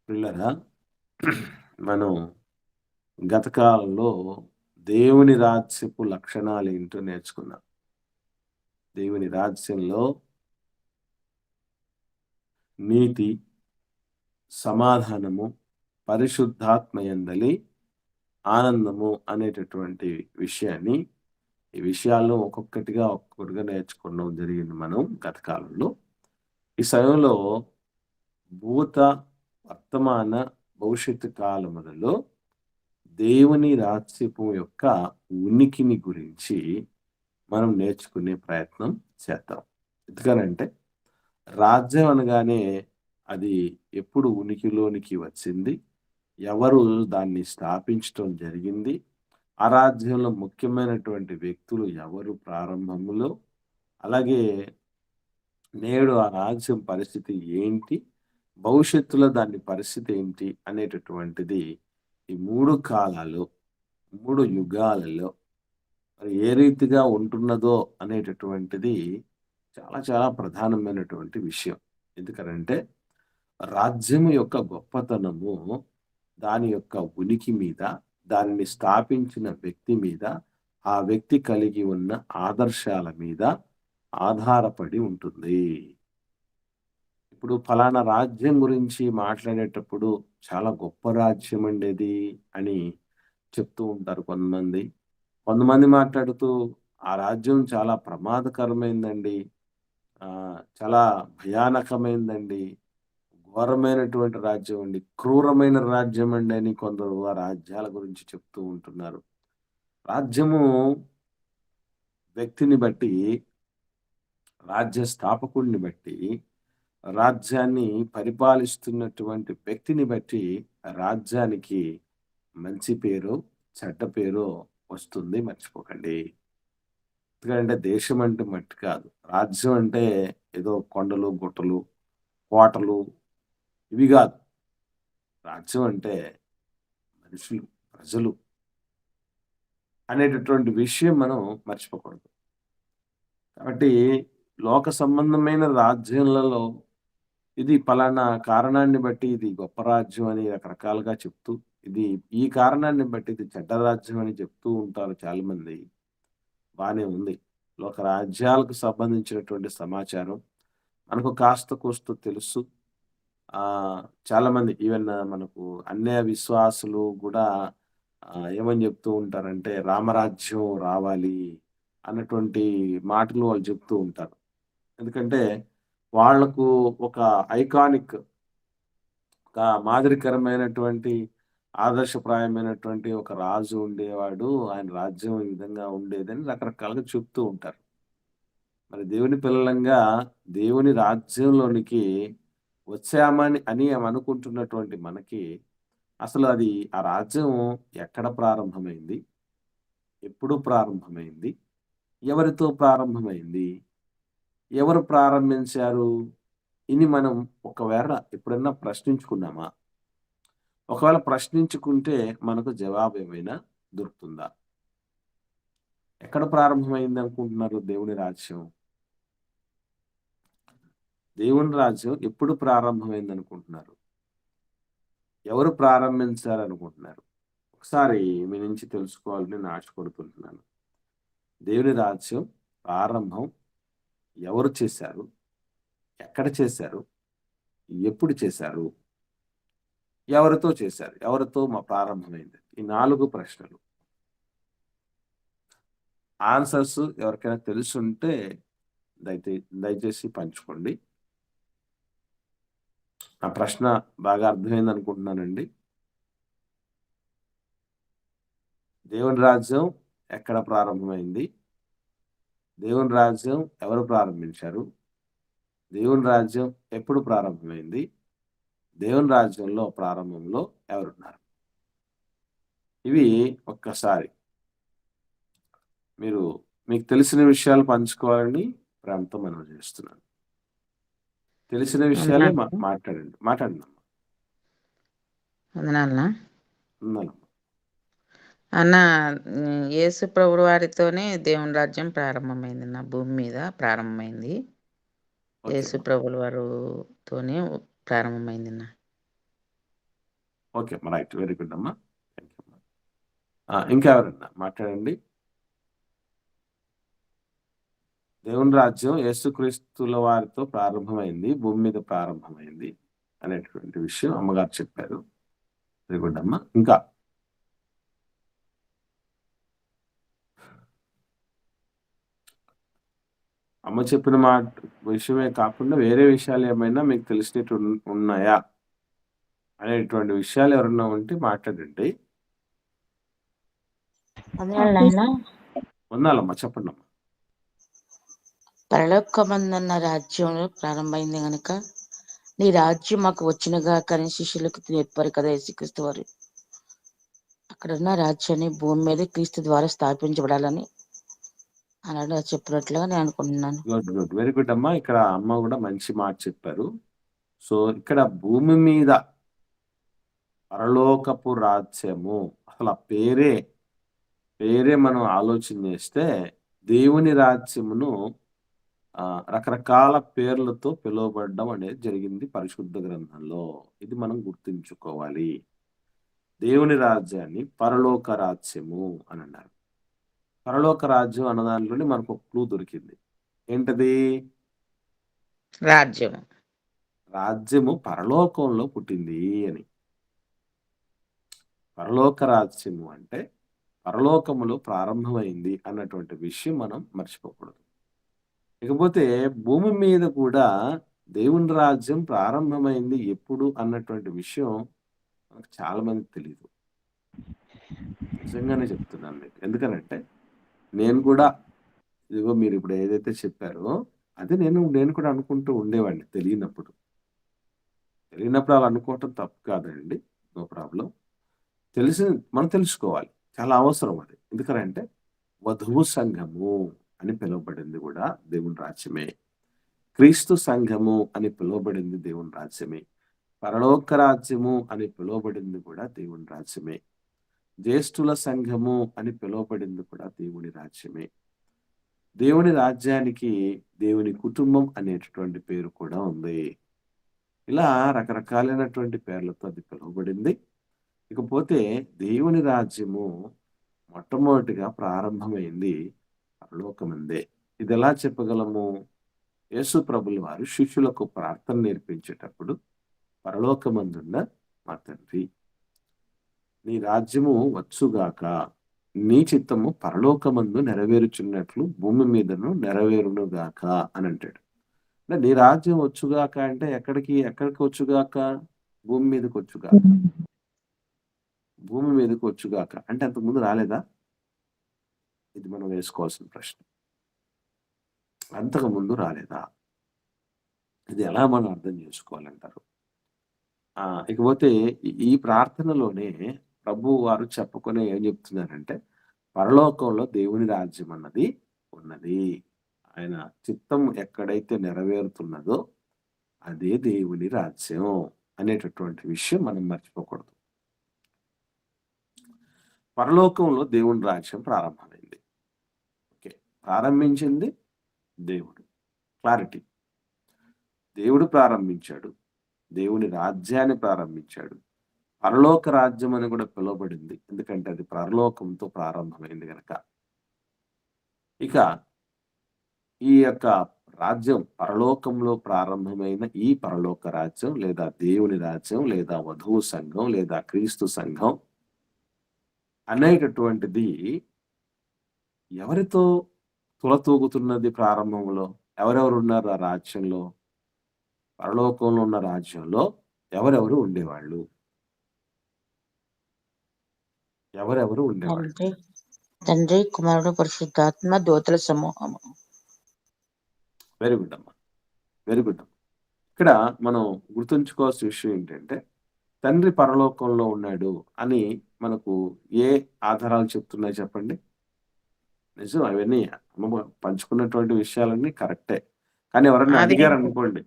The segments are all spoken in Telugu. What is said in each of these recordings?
పిల్లరా మనం గత కాలంలో దేవుని రాజ్యపు లక్షణాలేంటో నేర్చుకున్నాం. దేవుని రాజ్యంలో నీతి, సమాధానము, పరిశుద్ధాత్మయందలి ఆనందము అనేటటువంటి విషయాన్ని, ఈ విషయాలను ఒక్కొక్కటిగా నేర్చుకోవడం జరిగింది మనం గత కాలంలో. ఈ సమయంలో భూత, వర్తమాన, భవిష్యత్తు కాలములలో దేవుని రాజ్యపు యొక్క ఉనికిని గురించి మనం నేర్చుకునే ప్రయత్నం చేద్దాం. ఎందుకనంటే రాజ్యం అనగానే అది ఎప్పుడు ఉనికిలోనికి వచ్చింది? ఎవరు దాన్ని స్థాపించటం జరిగింది? ఆ రాజ్యంలో ముఖ్యమైనటువంటి వ్యక్తులు ఎవరు ప్రారంభంలో? అలాగే నేడు ఆ రాజ్యం పరిస్థితి ఏంటి? భవిష్యత్తులో దాని పరిస్థితి ఏంటి? అనేటటువంటిది ఈ 3 కాలాలు, 3 యుగాలలో మరి ఏ రీతిగా ఉంటున్నదో అనేటటువంటిది చాలా చాలా ప్రధానమైనటువంటి విషయం. ఎందుకనంటే రాజ్యం యొక్క గొప్పతనము దాని యొక్క ఉనికి మీద, దానిని స్థాపించిన వ్యక్తి మీద, ఆ వ్యక్తి కలిగి ఉన్న ఆదర్శాల మీద ఆధారపడి ఉంటుంది. ఇప్పుడు ఫలానా రాజ్యం గురించి మాట్లాడేటప్పుడు చాలా గొప్ప రాజ్యమండి అది అని చెప్తూ ఉంటారు కొంతమంది. కొంతమంది మాట్లాడుతూ ఆ రాజ్యం చాలా ప్రమాదకరమైందండి. చాలా భయానకమైందండి. ఘోరమైనటువంటి రాజ్యం అండి. క్రూరమైన రాజ్యం అండి అని కొందరు ఆ రాజ్యాల గురించి చెప్తూ ఉంటున్నారు. రాజ్యము వ్యక్తిని బట్టి, రాజ్య స్థాపకుడిని బట్టి, రాజ్యాన్ని పరిపాలిస్తున్నటువంటి వ్యక్తిని బట్టి రాజ్యానికి మంచి పేరో, చెడ్డ పేరో వస్తుంది మర్చిపోకండి. ఎందుకంటే దేశం అంటే మట్టి కాదు. రాజ్యం అంటే ఏదో కొండలు, గుట్టలు, కోటలు ఇవి గాదు. రాజ్యం అంటే మనుషులు, ప్రజలు అనేటటువంటి విషయం మనం మర్చిపోకూడదు. కాబట్టి లోక సంబంధమైన రాజ్యాలలో ఇది పలానా కారణాన్ని బట్టి ఇది గొప్ప రాజ్యం అని రకరకాలుగా చెప్తూ, ఇది ఈ కారణాన్ని బట్టి ఇది చెడ్డ రాజ్యం అని చెప్తూ ఉంటారు చాలామంది. బానే ఉంది. లోక రాజ్యాలకు సంబంధించినటువంటి సమాచారం మనకు కాస్త కూస్త తెలుసు. చాలామంది ఈవెన్ మనకు అన్య విశ్వాసులు గూడా ఏమని జెప్తూ ఉంటారంటే, రామరాజ్యం రావాలి అన్నటువంటి మాటలు వాళ్ళు చెప్తూ ఉంటారు. ఎందుకంటే, వాళ్ళకు ఒక ఐకానిక్ ఒక మాదిరికరమైనటువంటి, ఆదర్శప్రాయమైనటువంటి ఒక రాజు ఉండేవాడు. ఆయన రాజ్యం ఈ విధంగా ఉండేదని రకరకాలుగా చెప్తూ ఉంటారు. మరి దేవుని పిల్లలంగా దేవుని రాజ్యంలోనికి వచ్చామని అని అనుకుంటున్నటువంటి మనకి అసలు అది ఆ రాజ్యం ఎక్కడ ప్రారంభమైంది? ఎప్పుడు ప్రారంభమైంది? ఎవరితో ప్రారంభమైంది? ఎవరు ప్రారంభించారు? ఇది మనం ఒకవేళ ఎప్పుడన్నా ప్రశ్నించుకున్నామా? ఒకవేళ ప్రశ్నించుకుంటే మనకు జవాబు ఏమైనా దొరుకుతుందా? ఎక్కడ ప్రారంభమైంది అనుకుంటున్నారు దేవుని రాజ్యం? దేవుని రాజ్యం ఎప్పుడు ప్రారంభమైందనుకుంటున్నారు? ఎవరు ప్రారంభించారనుకుంటున్నారు? ఒకసారి మీ నుంచి తెలుసుకోవాలని నేను ఆశపడుతుంటున్నాను. దేవుని రాజ్యం ప్రారంభం ఎవరు చేశారు? ఎక్కడ చేశారు? ఎప్పుడు చేశారు? ఎవరితో చేశారు? ఎవరితో ప్రారంభమైంది? ఈ 4 ప్రశ్నలు. ఆన్సర్స్ ఎవరికైనా తెలిసుంటే దయచేసి పంచుకోండి. నా ప్రశ్న బాగా అర్థమైందనుకుంటున్నానండి. దేవుని రాజ్యం ఎక్కడ ప్రారంభమైంది? దేవుని రాజ్యం ఎవరు ప్రారంభించారు? దేవుని రాజ్యం ఎప్పుడు ప్రారంభమైంది? దేవుని రాజ్యంలో ప్రారంభంలో ఎవరున్నారు? ఇవి ఒక్కసారి మీకు తెలిసిన విషయాలు పంచుకోవాలని ప్రేమతో మనవి చేస్తున్నాను. తెలిసిన విషయాలే మాట్లాడండి. మాట్లాడండమ్మా. వందనాలన్నా. వందనాలమ్మా. అన్న, యేసు ప్రభువు వారితోనే దేవుని రాజ్యం ప్రారంభమైంది. నా భూమి మీద ప్రారంభమైంది. యేసు ప్రభుల వారితోనే ప్రారంభమైంది. ఓకే అమ్మా, రైట్, వెరీ గుడ్ అమ్మా. థ్యాంక్ యూ అమ్మా. ఇంకా ఎవరన్నా మాట్లాడండి. దేవుని రాజ్యం యేసుక్రీస్తుల వారితో ప్రారంభమైంది, భూమి మీద ప్రారంభమైంది అనేటువంటి విషయం అమ్మగారు చెప్పారు. వెరీ గుడ్ అమ్మా. ఇంకా అమ్మ చెప్పిన మాట విషయమే కాకుండా వేరే విషయాలు ఏమైనా మీకు తెలిసినట్టు ఉన్నాయా అనేటువంటి విషయాలు ఎవరన్నా ఉంటే మాట్లాడండి. వందనాలైనా ఉన్నాలమ్మా, చెప్పండి అమ్మా. పరలోకమందున్న రాజ్యం ప్రారంభమైంది గనుక నీ రాజ్యం మాకు వచ్చినగా కానీ శిష్యులకు నేర్పారు కదా యేసుక్రీస్తు వారు. అక్కడ ఉన్న రాజ్యాన్ని భూమి మీద క్రీస్తు ద్వారా స్థాపించబడాలని అలాగే చెప్పినట్లుగా నేను అనుకుంటున్నాను. గుడ్ గుడ్, వెరీ గుడ్ అమ్మా. ఇక్కడ అమ్మ కూడా మంచి మాట చెప్పారు. సో ఇక్కడ భూమి మీద పరలోకపు రాజ్యము, అసలు ఆ పేరే మనం ఆలోచన చేస్తే దేవుని రాజ్యమును రకరకాల పేర్లతో పిలువబడడం అనేది జరిగింది పరిశుద్ధ గ్రంథంలో. ఇది మనం గుర్తుంచుకోవాలి. దేవుని రాజ్యాన్ని పరలోక రాజ్యము అని అన్నారు. పరలోక రాజ్యం అన్న దాంట్లోనే మనకు ఒక క్లూ దొరికింది. ఏంటది? రాజ్యము పరలోకంలో పుట్టింది అని. పరలోక రాజ్యము అంటే పరలోకములో ప్రారంభమైంది అన్నటువంటి విషయం మనం మర్చిపోకూడదు. ఇకపోతే భూమి మీద కూడా దేవుని రాజ్యం ప్రారంభమైంది ఎప్పుడు అన్నటువంటి విషయం మనకు చాలా మందికి తెలియదు. నిజంగానే చెప్తున్నాను మీకు. ఎందుకనంటే నేను కూడా ఇదిగో మీరు ఇప్పుడు ఏదైతే చెప్పారో అది నేను కూడా అనుకుంటూ ఉండేవాడిని తెలియనప్పుడు అలా అనుకోవటం తప్పు కాదండి, నో ప్రాబ్లం. మనం తెలుసుకోవాలి, చాలా అవసరం అది. ఎందుకంటే వధువు సంఘము అని పిలువబడింది కూడా దేవుని రాజ్యమే, క్రీస్తు సంఘము అని పిలువబడింది దేవుని రాజ్యమే, పరలోక రాజ్యము అని పిలువబడింది కూడా దేవుని రాజ్యమే, జ్యేష్ఠుల సంఘము అని పిలువబడింది కూడా దేవుని రాజ్యమే. దేవుని రాజ్యానికి దేవుని కుటుంబం అనేటటువంటి పేరు కూడా ఉంది. ఇలా రకరకాలైనటువంటి పేర్లతో అది పిలువబడింది. ఇకపోతే దేవుని రాజ్యము మొట్టమొదటిగా ప్రారంభమైంది పరలోకమందే. ఇది ఎలా చెప్పగలము? యేసు ప్రభుల వారు శిష్యులకు ప్రార్థన నేర్పించేటప్పుడు పరలోకమందున్న మా తండ్రి, నీ రాజ్యము వచ్చుగాక, నీ చిత్తము పరలోకమందు నెరవేరుచున్నట్లు భూమి మీదను నెరవేరునుగాక అని అంటాడు. అంటే నీ రాజ్యం వచ్చుగాక అంటే ఎక్కడికి వచ్చుగాక? భూమి మీదకి వచ్చుగాక. భూమి మీదకి వచ్చుగాక అంటే అంతకుముందు రాలేదా? ఇది మనం వేసుకోవాల్సిన ప్రశ్న. అంతకు ముందు రాలేదా? ఇది ఎలా మనం అర్థం చేసుకోవాలంటారు? ఇకపోతే ఈ ప్రార్థనలోనే ప్రభు వారు చెప్పుకొని ఏం చెప్తున్నారంటే పరలోకంలో దేవుని రాజ్యం అన్నది ఉన్నది. ఆయన చిత్తం ఎక్కడైతే నెరవేరుతున్నదో అదే దేవుని రాజ్యం అనేటటువంటి విషయం మనం మర్చిపోకూడదు. పరలోకంలో దేవుని రాజ్యం ప్రారంభమైంది. ఓకే, ప్రారంభించింది దేవుడు. క్లారిటీ. దేవుడు ప్రారంభించాడు, దేవుని రాజ్యాన్ని ప్రారంభించాడు. పరలోక రాజ్యం అని కూడా పిలువబడింది, ఎందుకంటే అది పరలోకంతో ప్రారంభమైంది కనుక. ఇక ఈ యొక్క రాజ్యం పరలోకంలో ప్రారంభమైన ఈ పరలోక రాజ్యం లేదా దేవుని రాజ్యం లేదా వధువు సంఘం లేదా క్రీస్తు సంఘం అనేటటువంటిది ఎవరితో తులతూగుతున్నది? ప్రారంభంలో ఎవరెవరు ఉన్నారు ఆ రాజ్యంలో? పరలోకంలో ఉన్న రాజ్యంలో ఎవరెవరు ఉండేవాళ్ళు? తండ్రి, కుమారుడు, పరిశుద్ధాత్మ, దూతల సమూహము. వెరీ గుడ్ అమ్మా, వెరీ గుడ్ అమ్మా. ఇక్కడ మనం గుర్తుంచుకోవాల్సిన విషయం ఏంటంటే తండ్రి పరలోకంలో ఉన్నాడు అని మనకు ఏ ఆధారాలు చెప్తున్నాయి చెప్పండి? నిజం, అవన్నీ పంచుకున్నటువంటి విషయాలన్నీ కరెక్టే. కానీ ఎవరన్నా అడిగారు అనుకోండి,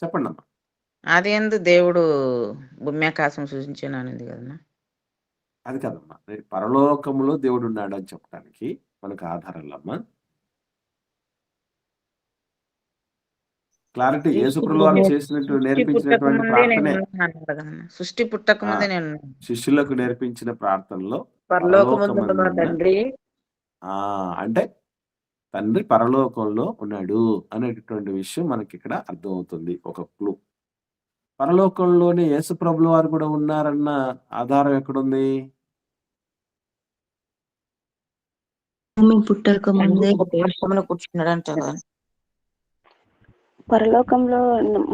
చెప్పండి అమ్మా. అది ఎందు దేవుడు భూమి ఆకాశం సృజించానది కదన్నా? అది కాదమ్మా, పరలోకములో దేవుడు ఉన్నాడు అని చెప్పడానికి మనకు ఆధారాలమ్మా. క్లారిటీ క్రీస్తు యేసుప్రభుల వారు భూమి చేసినట్టు సృష్టి పుట్టక నేర్పించినటువంటి ముందే నేను ప్రార్థనే ఉన్నాను అన్నాడు కదన్న. సృష్టి పుట్టక ఆ ముందే నేను శిష్యులకు నేర్పించిన ప్రార్థనలో పరలోకమందున్న మా పరలోకమందున్న తండ్రి అంటే తండ్రి పరలోకంలో ఉన్నాడు అనేటటువంటి విషయం మనకి ఇక్కడ అర్థమవుతుంది. ఒక క్లూ. పరలోకంలోనే యేసుప్రభుల వారు కూడా ఉన్నారన్న ఆధారం ఎక్కడుంది? భూమి పుట్టక తండ్రి ముందే కుడిపార్శ్వమున కూర్చున్నాడు అంటారు కదా. పరలోకంలో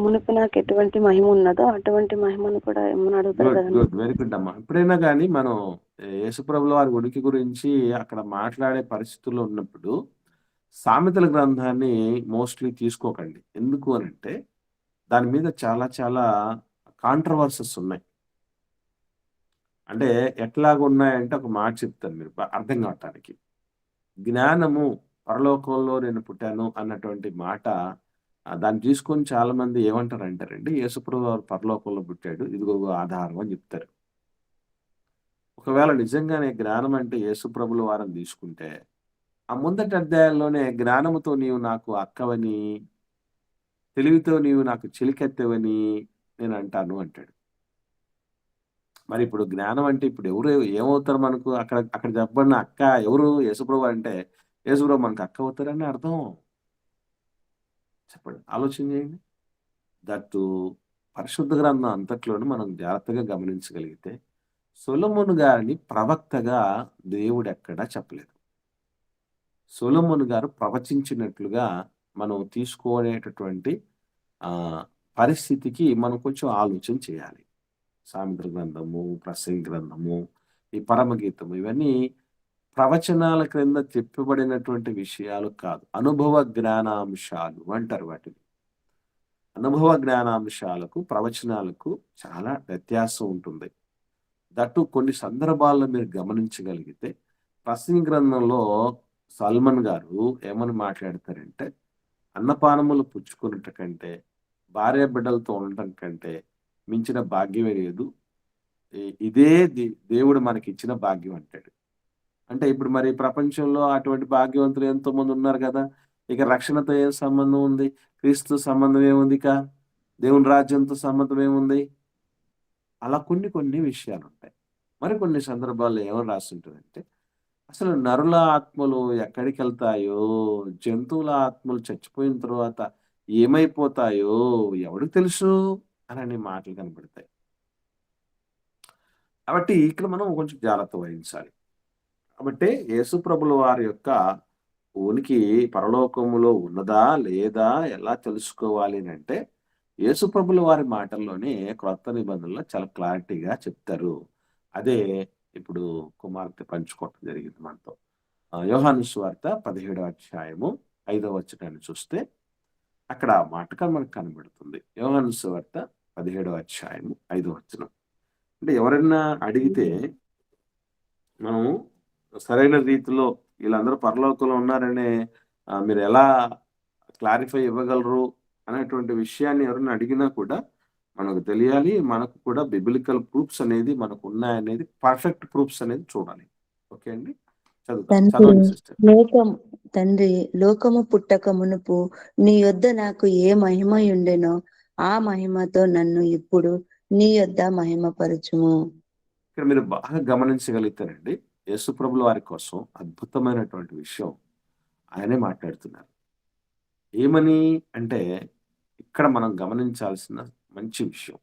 మునుపు నాకు ఎటువంటి మహిమ ఉన్నదో అటువంటి మహిమను కూడా ఏమని అడుగుతారు గుడ్ కదండి. గుడ్ వెరీ గుడ్ అమ్మా. ఎప్పుడైనా కానీ మనం యేసుప్రభుల వారి ఉనికి గురించి అక్కడ మాట్లాడే పరిస్థితుల్లో ఉన్నప్పుడు సామెతల గ్రంథాన్ని మోస్ట్లీ తీసుకోకండి. ఎందుకు అనంటే దాని మీద చాలా చాలా కాంట్రవర్సెస్ ఉన్నాయి. అంటే ఎట్లాగ ఉన్నాయంటే ఒక మాట చెప్తాను మీరు అర్థం కావటానికి. జ్ఞానము పరలోకంలో నేను పుట్టాను అన్నటువంటి మాట దాన్ని తీసుకొని చాలా మంది ఏమంటారంటారండి, యేసుప్రభు వారు పరలోకంలో పుట్టాడు, ఇదిగో ఆధారం అని చెప్తారు. ఒకవేళ నిజంగానే జ్ఞానం అంటే యేసుప్రభుల వారిని తీసుకుంటే ఆ ముందటి అధ్యాయంలోనే జ్ఞానముతో నీవు నాకు అక్కవని, తెలివితో నీవు నాకు చెలికెత్తవని నేను అంటాను అంటాడు. మరి ఇప్పుడు జ్ఞానం అంటే ఇప్పుడు ఎవరు ఏమవుతారు మనకు? అక్కడ అక్కడ చెప్పబడిన అక్క ఎవరు? యేసుప్రభు అంటే యేసుప్రభు మనకు అక్క అవుతారని అర్థం. చెప్పండి, ఆలోచన చేయండి. దట్టు పరిశుద్ధ గ్రంథం అంతట్లోనూ మనం జాగ్రత్తగా గమనించగలిగితే సొలొమోను గారిని ప్రవక్తగా దేవుడు ఎక్కడా చెప్పలేదు. సొలొమోను గారు ప్రవచించినట్లుగా మనం తీసుకునేటటువంటి పరిస్థితికి మనం కొంచెం ఆలోచన చేయాలి. సామెతల గ్రంథము, ప్రసంగి గ్రంథము, ఈ పరమగీతము ఇవన్నీ ప్రవచనాల క్రింద చెప్పబడినటువంటి విషయాలు కాదు, అనుభవ జ్ఞానాంశాలు అంటారు వాటిని. అనుభవ జ్ఞానాంశాలకు ప్రవచనాలకు చాలా వ్యత్యాసం ఉంటుంది. దట్టు కొన్ని సందర్భాల్లో మీరు గమనించగలిగితే ప్రసంగి గ్రంథంలో సల్మాన్ గారు ఏమని మాట్లాడతారంటే, అన్నపానములు పుచ్చుకున్నట కంటే భార్య బిడ్డలతో ఉండటం కంటే మించిన భాగ్యమే లేదు, ఇదే దేవుడు మనకి ఇచ్చిన భాగ్యం అంటాడు. అంటే ఇప్పుడు మరి ప్రపంచంలో అటువంటి భాగ్యవంతులు ఎంతో మంది ఉన్నారు కదా. ఇక రక్షణతో ఏం సంబంధం ఉంది? క్రీస్తు సంబంధం ఏముంది? ఇక దేవుని రాజ్యంతో సంబంధం ఏముంది? అలా కొన్ని కొన్ని విషయాలు ఉంటాయి. మరి కొన్ని సందర్భాల్లో ఏమని రాస్తుంటారంటే, అసలు నరుల ఆత్మలు ఎక్కడికి వెళ్తాయో, జంతువుల ఆత్మలు చచ్చిపోయిన తర్వాత ఏమైపోతాయో ఎవరికి తెలుసు అని మాటలు కనబడతాయి. కాబట్టి ఇక్కడ మనం కొంచెం జాగ్రత్త వహించాలి. కాబట్టి యేసుప్రభుల వారి యొక్క ఉనికి పరలోకములో ఉన్నదా లేదా ఎలా తెలుసుకోవాలి అంటే యేసుప్రభుల వారి మాటల్లోనే క్రొత్త నిబంధనలో చాలా క్లారిటీగా చెప్తారు. అదే ఇప్పుడు కుమార్తె పంచుకోవటం జరిగింది మనతో. యోహాను సువార్త 17వ అధ్యాయము 5వ వచనాన్ని చూస్తే అక్కడ మాటగా మనకు కనబడుతుంది. యోహాను సువార్త 17వ అధ్యాయము 5వ వచనం. అంటే ఎవరైనా అడిగితే మనం సరైన రీతిలో వీళ్ళందరూ పరలోకంలో ఉన్నారనే మీరు ఎలా క్లారిఫై ఇవ్వగలరు అనేటువంటి విషయాన్ని ఎవరైనా అడిగినా కూడా మనకు తెలియాలి. మనకు కూడా బిబిలికల్ ప్రూఫ్స్ అనేది మనకు ఉన్నాయనేది, పర్ఫెక్ట్ ప్రూఫ్స్ అనేది చూడాలి. ఓకే అండి, చదవండి సిస్టర్. తండ్రి లోకము పుట్టక మునుపు నీ యొద్ద నాకు ఏ మహిమ ఉండెనో ఆ మహిమతో నన్ను ఇప్పుడు నీ యొద్ద మహిమపరచుము. ఇక్కడ మీరు బాగా గమనించగలుగుతారండి, యేసుప్రభుల వారి కోసం అద్భుతమైనటువంటి విషయం ఆయనే మాట్లాడుతున్నారు. ఏమని అంటే ఇక్కడ మనం గమనించాల్సిన మంచి విషయం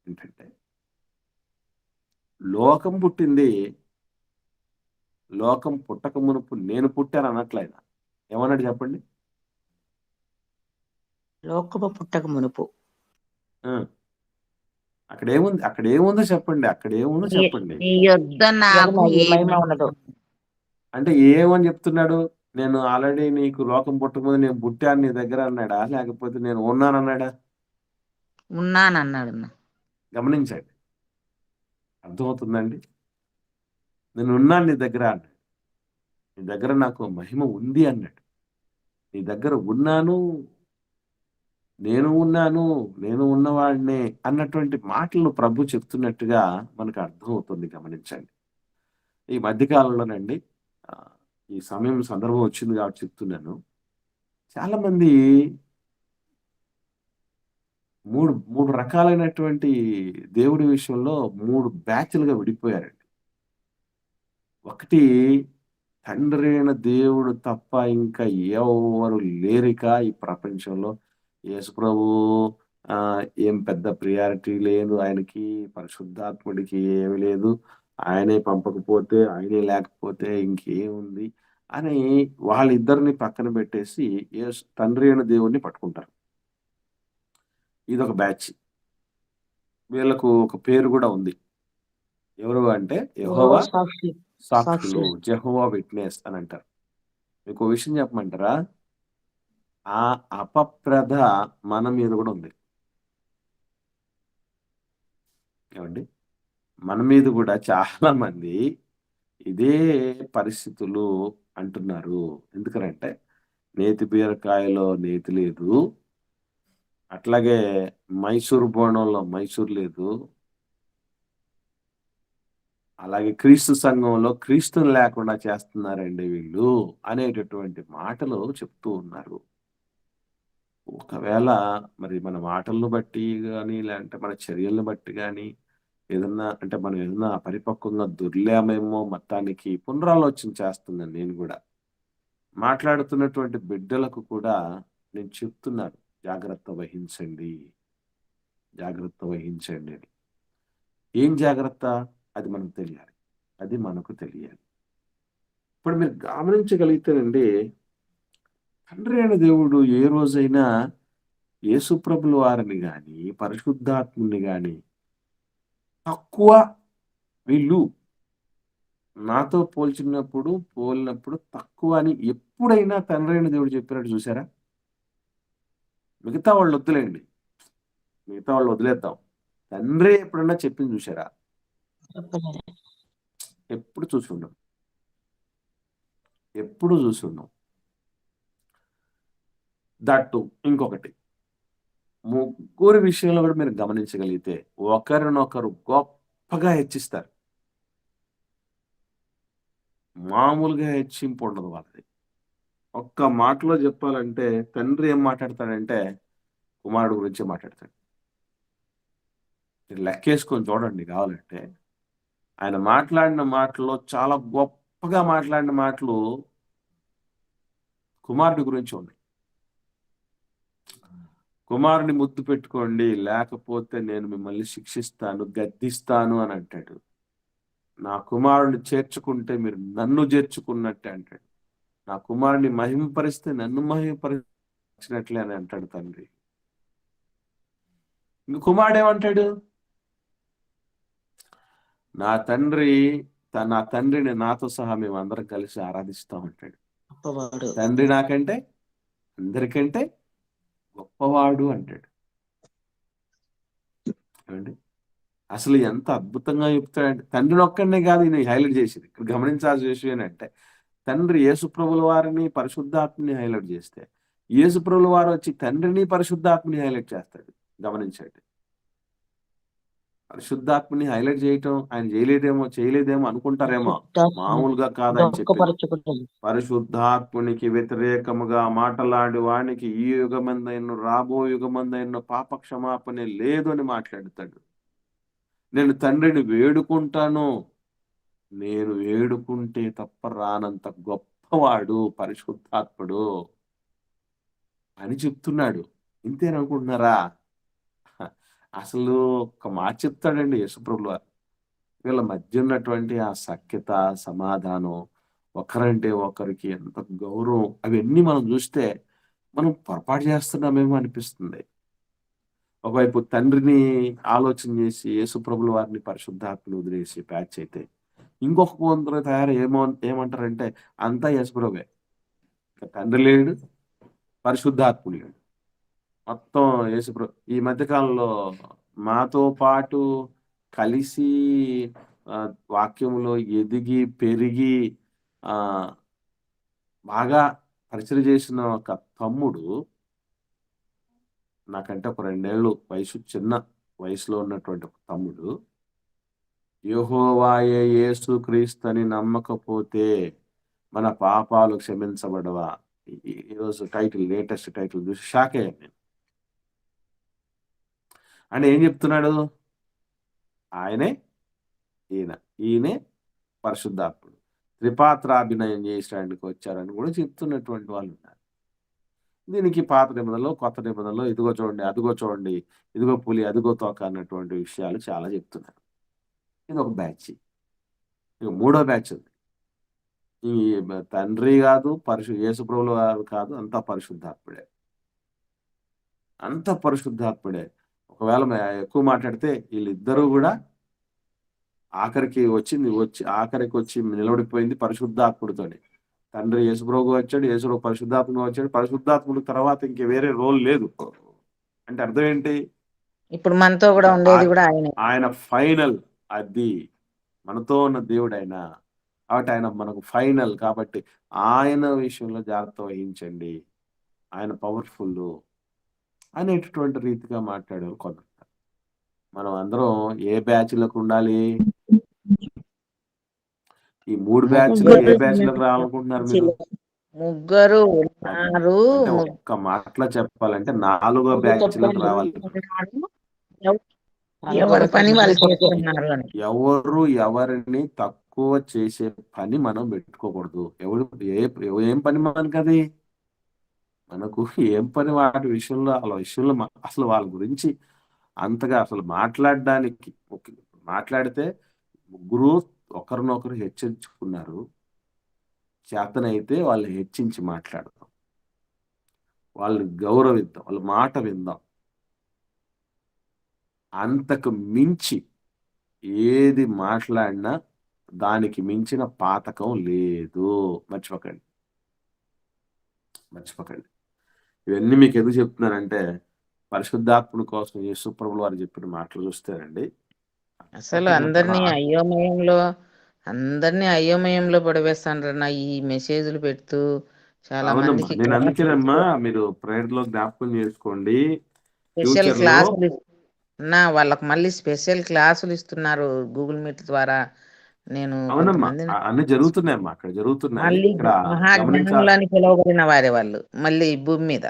ఏంటంటే, లోకం పుట్టింది, లోకం పుట్టక మునుపు నేను పుట్టాను అన్నట్లయినా ఏమన్నాడు చెప్పండి? లోకము పుట్టక మునుపు. అక్కడ ఏముంది? అక్కడ ఏముందో చెప్పండి. అక్కడ ఏముందో చెప్పండి. నీ యొద్ద నాకు ఏ మహిమ ఉన్నదో. అంటే ఏమని చెప్తున్నాడు? నేను ఆల్రెడీ నీకు లోకం పుట్టకముందు నేను పుట్టాను నీ దగ్గర అన్నాడా, లేకపోతే నేను ఉన్నానన్నాడా? ఉన్నానన్నాడు. గమనించండి, అర్థమవుతుందండి? నేను ఉన్నాను నీ దగ్గర అన్నాడు. నీ దగ్గర నాకు మహిమ ఉంది అన్నాడు. నీ దగ్గర ఉన్నాను, నేను ఉన్నాను, నేను ఉన్నవాడినే అన్నటువంటి మాటలు ప్రభు చెప్తున్నట్టుగా మనకు అర్థమవుతుంది. గమనించండి. ఈ మధ్యకాలంలోనండి ఈ సందర్భం వచ్చింది కాబట్టి చెప్తున్నాను. చాలామంది మూడు మూడు రకాలైనటువంటి దేవుడి విషయంలో 3 బ్యాచ్‌లుగా విడిపోయారండి. ఒకటి తండ్రి అయిన దేవుడు తప్ప ఇంకా ఎవ్వరు లేరిక ఈ ప్రపంచంలో. యేసుప్రభు ఏం పెద్ద ప్రియారిటీ లేదు ఆయనకి. పరిశుద్ధాత్ముడికి ఏమి లేదు. ఆయనే పంపకపోతే, ఆయనే లేకపోతే ఇంకేముంది అని వాళ్ళిద్దరిని పక్కన పెట్టేసి తండ్రి అయిన దేవుడిని పట్టుకుంటారు. ఇదొక బ్యాచ్. వీళ్ళకు ఒక పేరు గూడా ఉంది. ఎవరు అంటే యెహోవా సాక్షి సాక్షులు, జెహోవా విట్‌నెస్ అని అంటారు. మీకో విషయం చెప్పమంటారా? ఆ అపప్రద మన మీద గూడా ఉంది. ఏవండి? మన మీద గూడా చాలా మంది ఇదే పరిస్థితులు అంటున్నారు. ఎందుకనంటే నేతి బీరకాయలో నేతి లేదు. అట్లాగే మైసూర్ బోండంలో మైసూర్ లేదు. అలాగే క్రీస్తు సంఘంలో క్రీస్తుని లేకుండా చేస్తున్నారండి వీళ్ళు అనేటటువంటి మాటలు చెప్తూ ఉన్నారు. ఒకవేళ మరి మన మాటలను బట్టి గాని, లేదంటే మన చర్యలను బట్టి గాని, మనం ఏదన్నా అపరిపక్వంగా దొర్లామేమో మొత్తానికి పునరాలోచన చేస్తున్నాను నేను గూడా. మాట్లాడుతున్నటువంటి బిడ్డలకు కూడా నేను చెప్తున్నాను. జాగ్రత్త వహించండి. జాగ్రత్త వహించండి అని. ఏం జాగ్రత్త? అది మనకు తెలియాలి. అది మనకు తెలియాలి. ఇప్పుడు మీరు గమనించగలిగితేనండి, తండ్రి అయిన దేవుడు ఏ రోజైనా యేసుప్రభుల వారిని గాని, పరిశుద్ధాత్ముడిని గాని తక్కువ వీళ్ళు నాతో పోలినప్పుడు తక్కువ అని ఎప్పుడైనా తండ్రి అయిన దేవుడు చెప్పినట్టు చూసారా? మిగతా వాళ్ళు వద్దులేండి. మిగతా వాళ్ళు వదిలేద్దాం. తండ్రే ఎప్పుడన్నా చెప్పింది చూసారా? చెప్పలేదు. ఎప్పుడు చూసుండం. ఎప్పుడు చూసుండం. దట్టు ఇంకొకటి. ముగ్గురి విషయంలో కూడా మీరు గమనించగలిగితే ఒకరినొకరు గొప్పగా హెచ్చిస్తారు. మామూలుగా హెచ్చింపు ఉండదు వాళ్ళది. ఒక్క మాటలో చెప్పాలంటే తండ్రి ఏం మాట్లాడతాడంటే కుమారుడు గురించే మాట్లాడతాడు. మీరు లెక్కేసుకొని చూడండి కావాలంటే. ఆయన మాట్లాడిన మాటల్లో చాలా గొప్పగా మాట్లాడిన మాటలు కుమారుడి గురించి ఉన్నాయి. కుమారుని ముద్దు పెట్టుకోండి, లేకపోతే నేను మిమ్మల్ని శిక్షిస్తాను, గద్దిస్తాను అని అంటాడు. నా కుమారుని చేర్చుకుంటే మీరు నన్ను చేర్చుకున్నట్టే అంటాడు. నా కుమారుని మహింపరిస్తే నన్ను మహింపరిచినట్లే అని అంటాడు తండ్రి. ఇంక కుమారుడు ఏమంటాడు? నా తండ్రిని నాతో సహా మేము అందరం కలిసి ఆరాధిస్తాం అంటాడు. గొప్పవాడు. తండ్రి నాకంటే అందరికంటే గొప్పవాడు అంటాడు. ఏమండి? అసలు ఎంత అద్భుతంగా చెప్తాడంటే తండ్రిని ఒక్కడనే కాదు ఈయన హైలైట్ చేసేది. ఇక్కడ గమనించాల్సిన విషయం ఏంటంటే తండ్రి యేసుప్రభుల వారిని పరిశుద్ధాత్మని హైలైట్ చేస్తే యేసుప్రభుల వారు వచ్చి తండ్రిని పరిశుద్ధాత్మని హైలైట్ చేస్తాడు. గమనించండి. పరిశుద్ధాత్మని హైలైట్ చేయటం ఆయన చేయలేదేమో అనుకుంటారేమో. మామూలుగా కాదని చెప్పి పరిశుద్ధాత్మునికి వ్యతిరేకముగా మాట్లాడి వానికి ఈ యుగమందైన రాబో యుగమందైన పాప క్షమాపణ లేదు అని మాట్లాడతాడు. నేను తండ్రిని వేడుకుంటాను. నేను వేడుకుంటే తప్ప రానంత గొప్పవాడు పరిశుద్ధాత్ముడు అని చెప్తున్నాడు. ఇంతేననుకుంటున్నారా? అసలు ఒక మాట చెప్తాడండి యేసుప్రభుల వారు. వీళ్ళ మధ్య ఉన్నటువంటి ఆ సఖ్యత, సమాధానం, ఒకరంటే ఒకరికి ఎంత గౌరవం అవన్నీ మనం చూస్తే మనం పొరపాటు చేస్తున్నామేమో అనిపిస్తుంది. ఒకవైపు తండ్రిని ఆలోచన చేసి యేసుప్రభుల వారిని పరిశుద్ధాత్మను వదిలేసి ప్యాచ్ అయితే ఇంకొక కొందరు ఏమంటారంటే అంతా యేసుప్రభువే. తండ్రి లేడు, పరిశుద్ధాత్ముడు లేడు. మొత్తం యేసుప్రభు. ఈ మధ్యకాలంలో మాతో పాటు కలిసి వాక్యంలో ఎదిగి పెరిగి బాగా పరిచయం చేసిన ఒక తమ్ముడు నాకంటే ఒక 2 ఏళ్ళు చిన్న వయసులో ఉన్నటువంటి ఒక తమ్ముడు యెహోవాయే యేసుక్రీస్తుని నమ్మకపోతే మన పాపాలు క్షమించబడవా? ఈరోజు లేటెస్ట్ టైటిల్ చూసి షాక్ అయ్యాను నేను. అంటే ఏం చెప్తున్నాడు? ఆయనే ఈయనే పరిశుద్ధాత్ముడు, త్రిపాత్రాభినయం చేయడానికి వచ్చారని కూడా చెప్తున్నటువంటి వాళ్ళు ఉన్నారు. దీనికి పాత నిబంధనలో, కొత్త నిబంధనలో ఇదిగో చూడండి, అదిగో చూడండి, ఇదిగో పులి, అదిగో తోక అన్నటువంటి విషయాలు చాలా చెప్తున్నారు. ఇది ఒక బ్యాచ్. ఇక మూడో బ్యాచ్ ఉంది. ఈ తండ్రి కాదు, యేసుప్రభుల వారు కాదు, అంతా పరిశుద్ధాత్ముడే. అంత పరిశుద్ధాత్ముడే. ఒకవేళ ఎక్కువ మాట్లాడితే వీళ్ళిద్దరూ కూడా ఆఖరికి వచ్చి నిలబడిపోయింది పరిశుద్ధాత్ముడితోనే. తండ్రి యేసుప్రభు వచ్చాడు, యేసుప్రభు పరిశుద్ధాత్ముడు వచ్చాడు, పరిశుద్ధాత్ముడు తర్వాత ఇంక వేరే రోల్ లేదు. అంటే అర్థం ఏంటి? ఇప్పుడు మనతో కూడా ఉండేది కూడా ఆయన ఫైనల్. అది మనతో ఉన్న దేవుడు ఆయన కాబట్టి ఆయన మనకు ఫైనల్. కాబట్టి ఆయన విషయంలో జాగ్రత్త వహించండి, ఆయన పవర్ఫుల్ అనేటటువంటి రీతిగా మాట్లాడారు కొందరు. మనం అందరం ఏ బ్యాచ్లకు ఉండాలి? ఈ 3 బ్యాచ్లు ఏ బ్యాచ్లకు రావాలనుకుంటున్నారు మీరు? ముగ్గురు ఉన్నారు. అంటే ఒక్క మాటలో చెప్పాలంటే 4వ బ్యాచ్లకు రావాలి. ఎవరి పని వాళ్ళు చేస్తున్నారు అని. ఎవరు ఎవరిని తక్కువ చేసే పని మనం పెట్టుకోకూడదు. ఏం పని మనకి అది? మనకు ఏం పని? వాటి విషయంలో అసలు వాళ్ళ గురించి అంతగా అసలు మాట్లాడడానికి మాట్లాడితే ముగ్గురు ఒకరినొకరు హెచ్చరించుకున్నారు. చేతనైతే వాళ్ళని హెచ్చించి మాట్లాడదాం, వాళ్ళని గౌరవిద్దాం, వాళ్ళ మాట విందాం. అంతకు మించి ఏది మాట్లాడినా దానికి మించిన పాతకం లేదు. మర్చిపోకండి. ఇవన్నీ మీకు ఎందుకు చెప్తున్నానంటే పరిశుద్ధాత్ముడి కోసం యేసుప్రభులు వారు చెప్పిన మాటలు చూస్తేనండి, అసలు అందరినీ అయోమయంలో పడివేస్తాను ఈ మెసేజ్లు పెడుతూ చాలా మందికి. నేను అందుకేనమ్మా, మీరు ప్రేయర్ లో జ్ఞాపకం చేసుకోండి. స్పెషల్ క్లాసులు వాళ్ళకి మళ్ళీ స్పెషల్ క్లాసులు ఇస్తున్నారు గూగుల్ మీట్ ద్వారా. నేను అన్ని జరుగుతున్నాయమ్మా, అక్కడ జరుగుతున్నాయి. మళ్ళీ మహాజ్ఞానులని పిలువబడిన వారే వాళ్ళు, మళ్ళీ భూమి మీద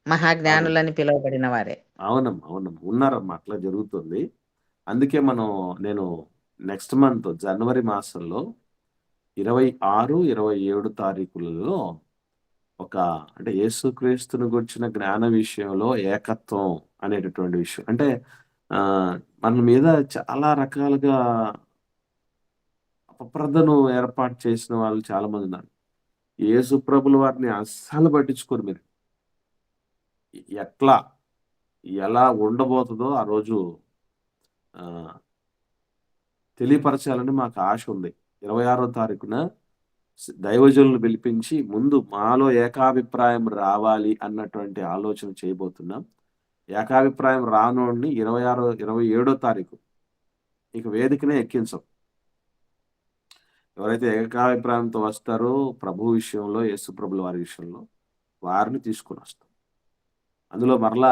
మహాజ్ఞానులని పిలువబడిన వారే. అవునమ్మా ఉన్నారమ్మా, అట్లా జరుగుతుంది. అందుకే నేను నెక్స్ట్ మంత్ జనవరి మాసంలో 26, 27 తారీఖులలో అంటే యేసుక్రీస్తుని గురించిన జ్ఞాన విషయంలో ఏకత్వం అనేటటువంటి విషయం. అంటే మన మీద చాలా రకాలుగా అపప్రదను ఏర్పాటు చేసిన వాళ్ళు చాలా మంది ఉన్నారు. యేసుప్రభుల వారిని అస్సలు పట్టించుకోరు. మీరు ఎలా ఉండబోతుందో ఆ రోజు తెలియపరచాలని మాకు ఆశ ఉంది. 26వ తారీఖున దైవజనులు పిలిపించి ముందు మాలో ఏకాభిప్రాయం రావాలి అన్నటువంటి ఆలోచన చేయబోతున్నాం. ఏకాభిప్రాయం రానోడిని 26, 27వ తారీఖు ఇక వేదికనే ఎక్కించం. ఎవరైతే ఏకాభిప్రాయంతో వస్తారో ప్రభు విషయంలో, యేసుప్రభుల వారి విషయంలో, వారిని తీసుకుని వస్తాం. అందులో మరలా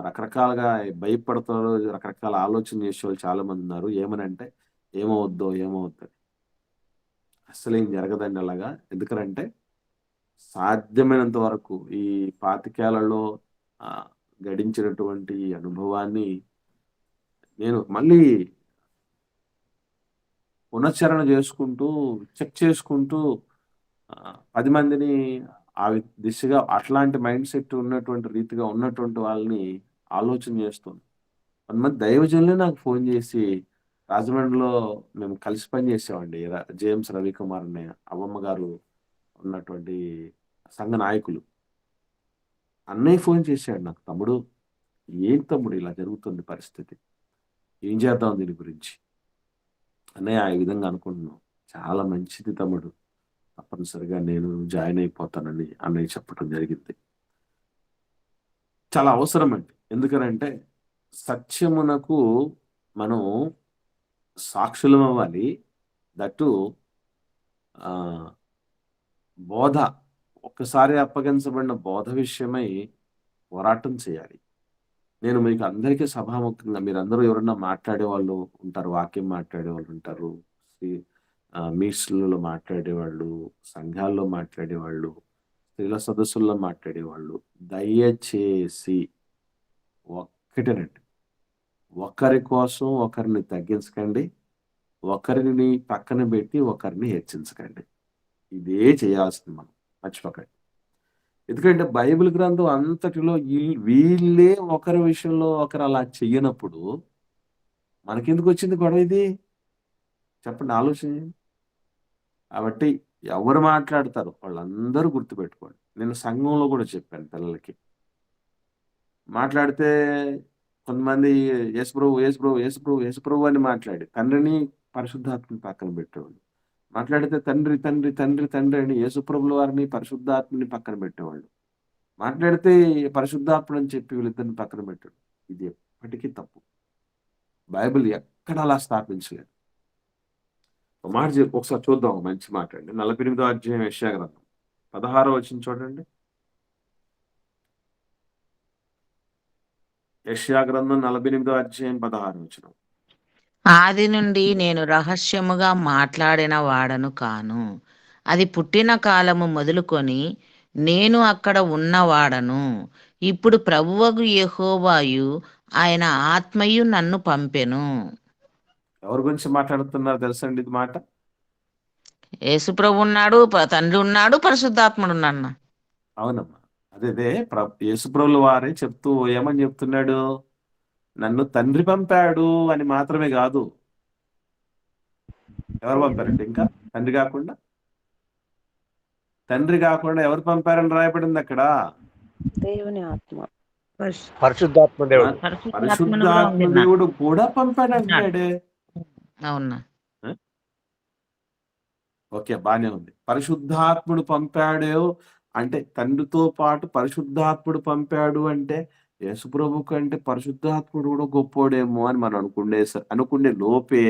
రకరకాలుగా భయపడతారు, రకరకాల ఆలోచన చేసే వాళ్ళు చాలా మంది ఉన్నారు. ఏమనంటే ఏమవుద్దో అసలు ఏం జరగదండి అలాగా. ఎందుకంటే సాధ్యమైనంత వరకు ఈ 25 ఏళ్లలో గడించినటువంటి అనుభవాన్ని నేను మళ్ళీ పునశ్చరణ చేసుకుంటూ, చెక్ చేసుకుంటూ 10 మందిని ఆ దిశగా అట్లాంటి మైండ్ సెట్ ఉన్నటువంటి రీతిగా ఉన్నటువంటి వాళ్ళని ఆలోచన చేస్తుంది. కొంతమంది దైవజనులే నాకు ఫోన్ చేసి, రాజమండ్రిలో మేము కలిసి పనిచేసామండి, జేమ్స్ రవికుమార్ అనే అవ్వమ్మ గారు ఉన్నటువంటి సంఘ నాయకులు. అన్నయ్య ఫోన్ చేశాడు నాకు, తమ్ముడు ఇలా జరుగుతుంది పరిస్థితి, ఏం చేద్దాం దీని గురించి? అన్నయ్య ఈ విధంగా అనుకుంటున్నాం. చాలా మంచిది తమ్ముడు, తప్పనిసరిగా నేను జాయిన్ అయిపోతానని అన్నయ్య చెప్పడం జరిగింది. చాలా అవసరం అండి. ఎందుకనంటే సత్యమునకు మనం సాక్షులం అవ్వాలి. దట్టు బోధ, ఒక్కసారి అప్పగించబడిన బోధ విషయమై పోరాటం చేయాలి. నేను మీకు అందరికీ సభాముఖంగా, మీరందరూ ఎవరన్నా మాట్లాడేవాళ్ళు ఉంటారు, వాక్యం మాట్లాడేవాళ్ళు ఉంటారు, మీట్స్లలో మాట్లాడేవాళ్ళు, సంఘాల్లో మాట్లాడేవాళ్ళు, స్త్రీల సదస్సుల్లో మాట్లాడేవాళ్ళు, దయచేసి ఒక్కటేనండి. ఒకరి కోసం ఒకరిని తగ్గించకండి. ఒకరిని పక్కన పెట్టి ఒకరిని హెచ్చించకండి. ఇదే చేయాల్సింది మనం. మర్చిపోకండి. ఎందుకంటే బైబిల్ గ్రంథం అంతటిలో వీళ్ళే ఒకరి విషయంలో ఒకరు అలా చెయ్యనప్పుడు మనకెందుకు వచ్చింది గొడవ ఇది? చెప్పండి, ఆలోచించండి. కాబట్టి ఎవరు మాట్లాడతారు వాళ్ళందరూ గుర్తుపెట్టుకోండి. నేను సంఘంలో కూడా చెప్పాను పిల్లలకి. మాట్లాడితే కొంతమంది యేసు ప్రభు యేసు ప్రభు యేసు ప్రభు యేసు ప్రభు అని మాట్లాడి తండ్రిని పరిశుద్ధాత్మని పక్కన పెట్టేవాళ్ళు. మాట్లాడితే తండ్రి తండ్రి తండ్రి తండ్రి అని యేసు ప్రభుల వారిని పరిశుద్ధాత్మని పక్కన పెట్టేవాళ్ళు. మాట్లాడితే పరిశుద్ధాత్ముడు అని చెప్పి వీళ్ళిద్దరిని పక్కన పెట్టాడు. ఇది ఎప్పటికీ తప్పు. బైబిల్ ఎక్కడ అలా స్థాపించలేదు. ఒక మాట ఒకసారి చూద్దాం, ఒక మంచి మాట అండి. 48వ అధ్యాయం యెషయా గ్రంథం 16వ వచనం చూడండి. యెషయా గ్రంథం 48వ అధ్యాయం 16వ వచనం. ఆది నుండి నేను రహస్యముగా మాట్లాడిన వాడను కాను. అది పుట్టిన కాలము మొదలుకొని నేను అక్కడ ఉన్నవాడను. ఇప్పుడు ప్రభువగు యెహోవాయు ఆయన ఆత్మయు నన్ను పంపెను. ఎవరి గురించి మాట్లాడుతున్నారు తెలుసండి ఇది మాట? యేసు ప్రభు ఉన్నాడు, తండ్రి ఉన్నాడు, పరిశుద్ధాత్ముడు ఉన్నాడు. అవునమ్మా, అదే యేసుప్రభుల వారే ఏమని చెప్తున్నాడు? నన్ను తండ్రి పంపాడు అని మాత్రమే కాదు. ఎవరు పంపారండి? ఇంకా తండ్రి కాకుండా ఎవరు పంపారని రాయబడింది అక్కడ? దేవుని ఆత్మ. పరిశుద్ధాత్మ దేవుడు. పరిశుద్ధాత్మ దేవుడు కూడా పంపాడు అంటున్నాడే. అవునా? ఓకే, బానే ఉంది. పరిశుద్ధాత్ముడు పంపాడు అంటే తండ్రితో పాటు పరిశుద్ధాత్ముడు పంపాడు అంటే యేసుప్రభు కంటే పరిశుద్ధాత్ముడు కూడా గొప్పోడేమో అని మనం అనుకునే లోపే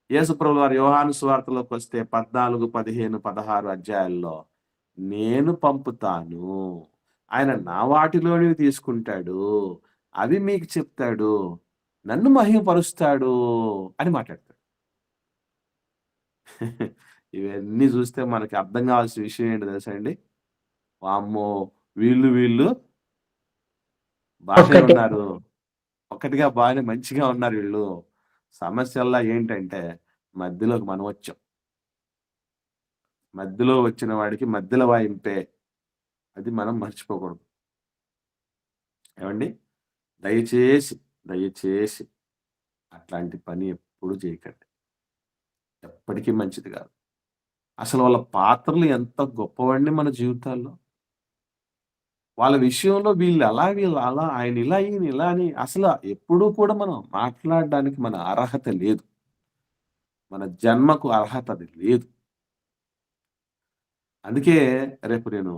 యేసుప్రభు వారు యోహాను సువార్తలోకి వస్తే 14, 15, 16 అధ్యాయాల్లో నేను పంపుతాను, ఆయన నా వాటిలోనివి తీసుకుంటాడు, అవి మీకు చెప్తాడు, నన్ను మహిమపరుస్తాడు అని మాట్లాడతాడు. ఇవన్నీ చూస్తే మనకి అర్థం కావాల్సిన విషయం ఏంటి తెలుసా అండి? వామ్మో, వీళ్ళు బాగానే ఉన్నారు, ఒక్కటిగా బాగానే మంచిగా ఉన్నారు వీళ్ళు. సమస్యల్లా ఏంటంటే మధ్యలోకి మనం వచ్చాం. మధ్యలో వచ్చిన వాడికి మధ్యలో వాయింపే, అది మనం మర్చిపోకూడదు. ఏమండి, దయచేసి అట్లాంటి పని ఎప్పుడు చేయకండి. ఎప్పటికీ మంచిది కాదు. అసలు వాళ్ళ పాత్రలు ఎంత గొప్పవండి మన జీవితాల్లో. వాళ్ళ విషయంలో వీళ్ళు అలా, ఆయన ఇలా, ఈయన ఇలా అని అసలు ఎప్పుడూ కూడా మనం మాట్లాడడానికి మన అర్హత లేదు. మన జన్మకు అర్హత అది లేదు. అందుకే రేపు నేను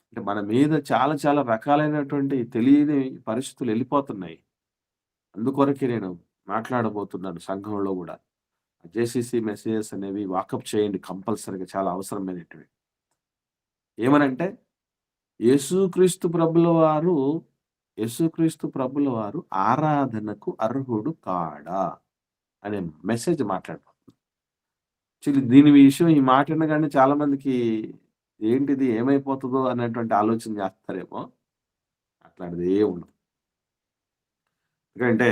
అంటే మన మీద చాలా రకాలైనటువంటి తెలియని పరిస్థితులు వెళ్ళిపోతున్నాయి. అందుకొరకే నేను మాట్లాడబోతున్నాను. సంఘంలో కూడా జేసీసీ మెసేజెస్ అనేవి వాకప్ చేయండి కంపల్సరీగా, చాలా అవసరమైనటివి. ఏమనంటే యేసుక్రీస్తు ప్రభుల వారు ఆరాధనకు అర్హుడు కాడా అనే మెసేజ్ మాట్లాడబోతున్నాను. దీని విషయం ఈ మాట వినగానే చాలా మందికి ఏంటిది, ఏమైపోతుందో అనేటువంటి ఆలోచన చేస్తారేమో. అట్లాంటిది ఏ ఉండదు. ఎందుకంటే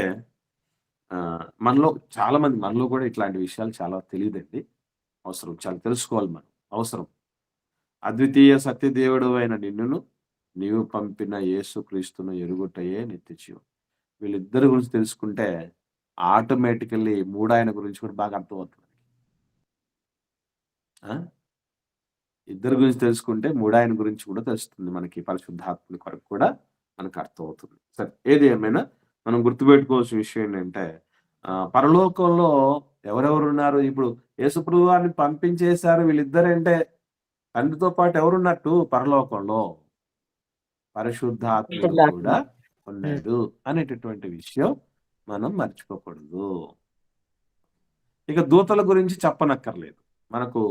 మనలో కూడా ఇట్లాంటి విషయాలు చాలా తెలియదండి. అవసరం, చాలా తెలుసుకోవాలి మనం, అవసరం. అద్వితీయ సత్యదేవుడు అయిన నిన్నును నీవు పంపిన యేసుక్రీస్తును ఎరుగుటయే నిత్యజీవం. వీళ్ళిద్దరి గురించి తెలుసుకుంటే ఆటోమేటికల్లీ మూడాయన గురించి కూడా బాగా అర్థమవుతుంది. ఇద్దరి గురించి తెలుసుకుంటే మూడాయన గురించి కూడా తెలుస్తుంది మనకి. పరిశుద్ధాత్మని కొరకు కూడా మనకు అర్థమవుతుంది. సరే, ఏది ఏమైనా మనం గుర్తుపెట్టుకోవాల్సిన విషయం ఏంటంటే పరలోకంలో ఎవరెవరు ఉన్నారు? ఇప్పుడు యేసుప్రభు వారిని పంపించేశారు వీళ్ళిద్దరంటే తండ్రితో పాటు ఎవరున్నట్టు? పరలోకంలో పరిశుద్ధాత్ముడు కూడా ఉన్నాడు అనేటటువంటి విషయం మనం మర్చిపోకూడదు. ఇక దూతల గురించి చెప్పనక్కర్లేదు. మనకు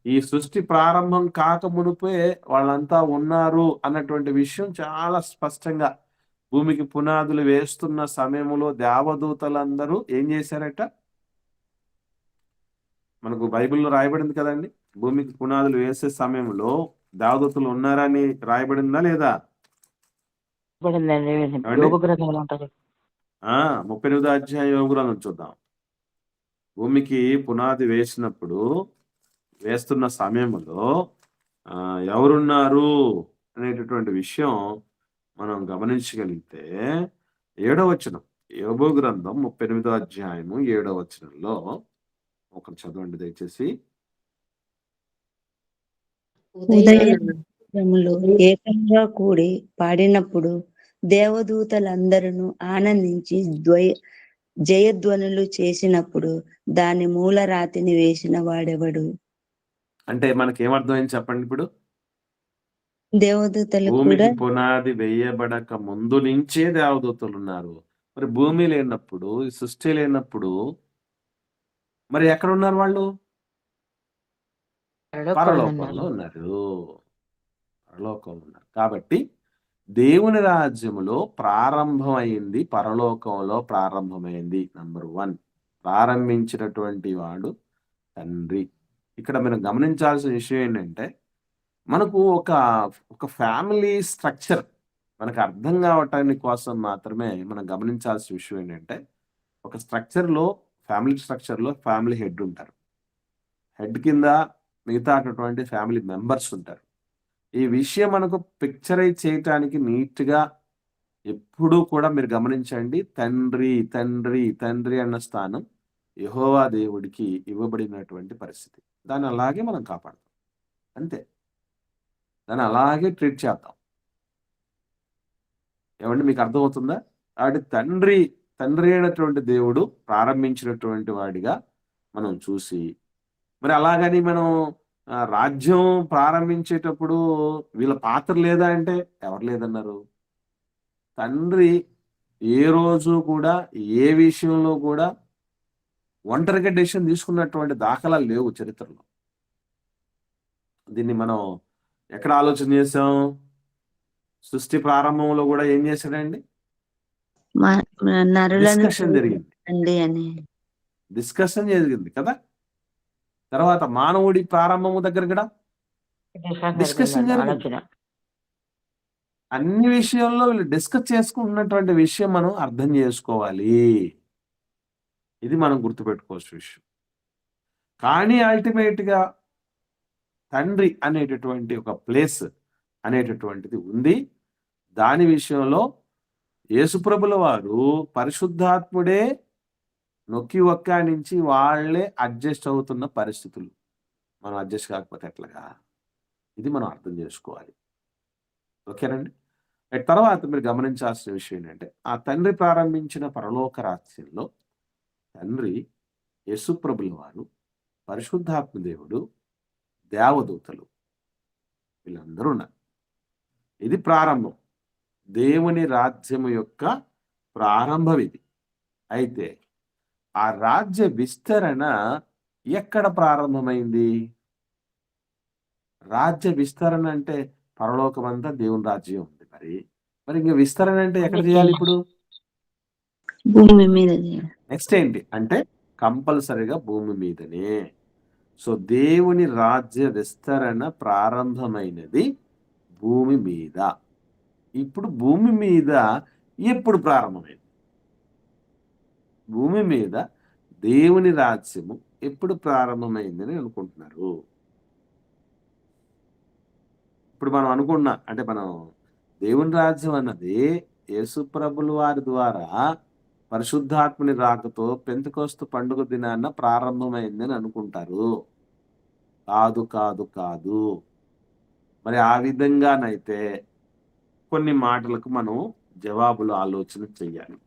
ఈ సృష్టి ప్రారంభం కాక మునిపే వాళ్ళంతా ఉన్నారు అన్నటువంటి విషయం చాలా స్పష్టంగా భూమికి పునాదులు వేస్తున్న సమయంలో దేవదూతలందరూ ఏం చేశారట? మనకు బైబిల్లో రాయబడింది కదండి. భూమికి పునాదులు వేసే సమయంలో దేవదూతలు ఉన్నారని రాయబడిందా లేదా? పడిందండి. ఏమండి యోగ గ్రంథంలో ఉంటుంది. 38వ అధ్యాయం యోగు గ్రంథం చూద్దాం. భూమికి పునాది వేస్తున్న సమయంలో ఎవరున్నారు అనేటటువంటి విషయం మనం గమనించగలిగితే 7వ వచనం, యోబు గ్రంథం 38వ అధ్యాయము 7వ వచనంలో ఒకరు చదవండి దయచేసి. ఉదయములు ఏకంగా కూడి పాడినప్పుడు దేవదూతలందరూ ఆనందించి జయధ్వనులు చేసినప్పుడు దాని మూల రాతిని వేసిన వాడెవడు? అంటే మనకి ఏమర్థమైంది చెప్పండి. ఇప్పుడు దేవదూతలు కూడా భూమికి పునాది వేయబడక ముందు నుంచే దేవదూతలు ఉన్నారు. మరి భూమి లేనప్పుడు, ఈ సృష్టి లేనప్పుడు మరి ఎక్కడ ఉన్నారు వాళ్ళు? పరలోకంలో ఉన్నారు. పరలోకంలో ఉన్నారు. కాబట్టి దేవుని రాజ్యములో ప్రారంభమైంది, పరలోకంలో ప్రారంభమైంది. నంబర్ 1 ప్రారంభించినటువంటి వాడు తండ్రి. ఇక్కడ మనం గమనించాల్సిన విషయం ఏంటంటే, మనకు ఒక ఫ్యామిలీ స్ట్రక్చర్ మనకు అర్థం కావటానికి కోసం మాత్రమే మనం గమనించాల్సిన విషయం ఏంటంటే, ఒక ఫ్యామిలీ స్ట్రక్చర్లో ఫ్యామిలీ హెడ్ ఉంటారు. హెడ్ కింద మిగతా ఫ్యామిలీ మెంబర్స్ ఉంటారు. ఈ విషయం మనకు పిక్చరైజ్ చేయటానికి నీట్గా ఎప్పుడూ కూడా మీరు గమనించండి. తండ్రి తండ్రి తండ్రి అన్న స్థానం యెహోవా దేవుడికి ఇవ్వబడినటువంటి పరిస్థితి. దాన్ని అలాగే మనం కాపాడతాం, అంతే. దాన్ని అలాగే ట్రీట్ చేద్దాం. ఏమండి, మీకు అర్థమవుతుందా? కాబట్టి తండ్రి అయినటువంటి దేవుడు ప్రారంభించినటువంటి వాడిగా మనం చూసి, మరి అలాగని మనం రాజ్యం ప్రారంభించేటప్పుడు వీళ్ళ పాత్ర లేదా అంటే ఎవరు లేదన్నారు? తండ్రి ఏ రోజు కూడా ఏ విషయంలో కూడా ఒంటరిగా డెసిషన్ తీసుకున్నటువంటి దాఖలాలు లేవు చరిత్రలో. దీన్ని మనం ఎక్కడ ఆలోచన చేసాం? సృష్టి ప్రారంభంలో కూడా ఏం చేశాడండి? డిస్కషన్ జరిగింది కదా. తర్వాత మానవుడి ప్రారంభము దగ్గర కూడా డిస్కషన్ జరిగింది. అన్ని విషయాల్లో వీళ్ళు డిస్కస్ చేసుకుంటున్నటువంటి విషయం మనం అర్థం చేసుకోవాలి. ఇది మనం గుర్తుపెట్టుకోవాల్సిన విషయం. కానీ అల్టిమేట్గా తండ్రి అనేటటువంటి ఒక ప్లేస్ అనేటటువంటిది ఉంది. దాని విషయంలో యేసుప్రభుల వారు పరిశుద్ధాత్ముడే నొక్కి ఒక్కానించి వాళ్ళే అడ్జస్ట్ అవుతున్న పరిస్థితులు. మనం అడ్జస్ట్ కాకపోతే ఎట్లాగా? ఇది మనం అర్థం చేసుకోవాలి. ఓకేనండి. తర్వాత మీరు గమనించాల్సిన విషయం ఏంటంటే, ఆ తండ్రి ప్రారంభించిన పరలోక రాజ్యంలో తండ్రి, యేసుప్రభుల వారు, పరిశుద్ధాత్మ దేవుడు, దేవదూతలు వీళ్ళందరూ ఉన్నారు. ఇది ప్రారంభం, దేవుని రాజ్యము యొక్క ప్రారంభం ఇది. అయితే ఆ రాజ్య విస్తరణ ఎక్కడ ప్రారంభమైంది? రాజ్య విస్తరణ అంటే పరలోకం అంతా దేవుని రాజ్యం ఉంది. మరి ఇంకా విస్తరణ అంటే ఎక్కడ చేయాలి? ఇప్పుడు భూమి మీద. నెక్స్ట్ ఏంటి అంటే కంపల్సరిగా భూమి మీదనే. సో దేవుని రాజ్య విస్తరణ ప్రారంభమైనది భూమి మీద. ఇప్పుడు భూమి మీద ఎప్పుడు ప్రారంభమైంది? భూమి మీద దేవుని రాజ్యము ఎప్పుడు ప్రారంభమైందని అనుకుంటున్నారు? ఇప్పుడు మనం అనుకున్నా అంటే మనం దేవుని రాజ్యం అన్నది యేసుప్రభుల వారి ద్వారా పరిశుద్ధాత్మని రాకతో పెంతెకొస్తు పండుగ దినాన్న ప్రారంభమైందని అనుకుంటారు. కాదు కాదు కాదు. మరి ఆ విధంగానైతే కొన్ని మాటలకు మనం జవాబులు ఆలోచన చెయ్యాలి.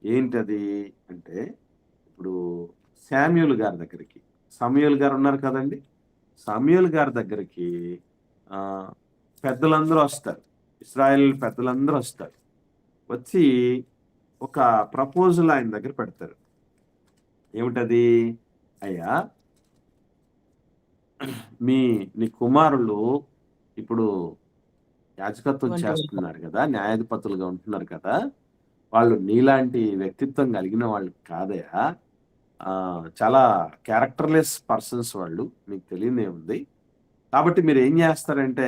ఏంటది అంటే, ఇప్పుడు శామ్యూల్ గారి దగ్గరికి, సమూయేలు గారు ఉన్నారు కదండి, సమూయేలు గారి దగ్గరికి పెద్దలందరూ వస్తారు, ఇశ్రాయేల్ పెద్దలందరూ వస్తారు. వచ్చి ఒక ప్రపోజల్ ఆయన దగ్గర పెడతారు. ఏమిటది? అయ్యా, నీ కుమారులు ఇప్పుడు యాజకత్వం చేస్తున్నారు కదా, న్యాయాధిపతులుగా ఉంటున్నారు కదా, వాళ్ళు నీలాంటి వ్యక్తిత్వం కలిగిన వాళ్ళు కాదయా, చాలా క్యారెక్టర్లెస్ పర్సన్స్ వాళ్ళు, మీకు తెలియదే ఉంది. కాబట్టి మీరు ఏం చేస్తారంటే,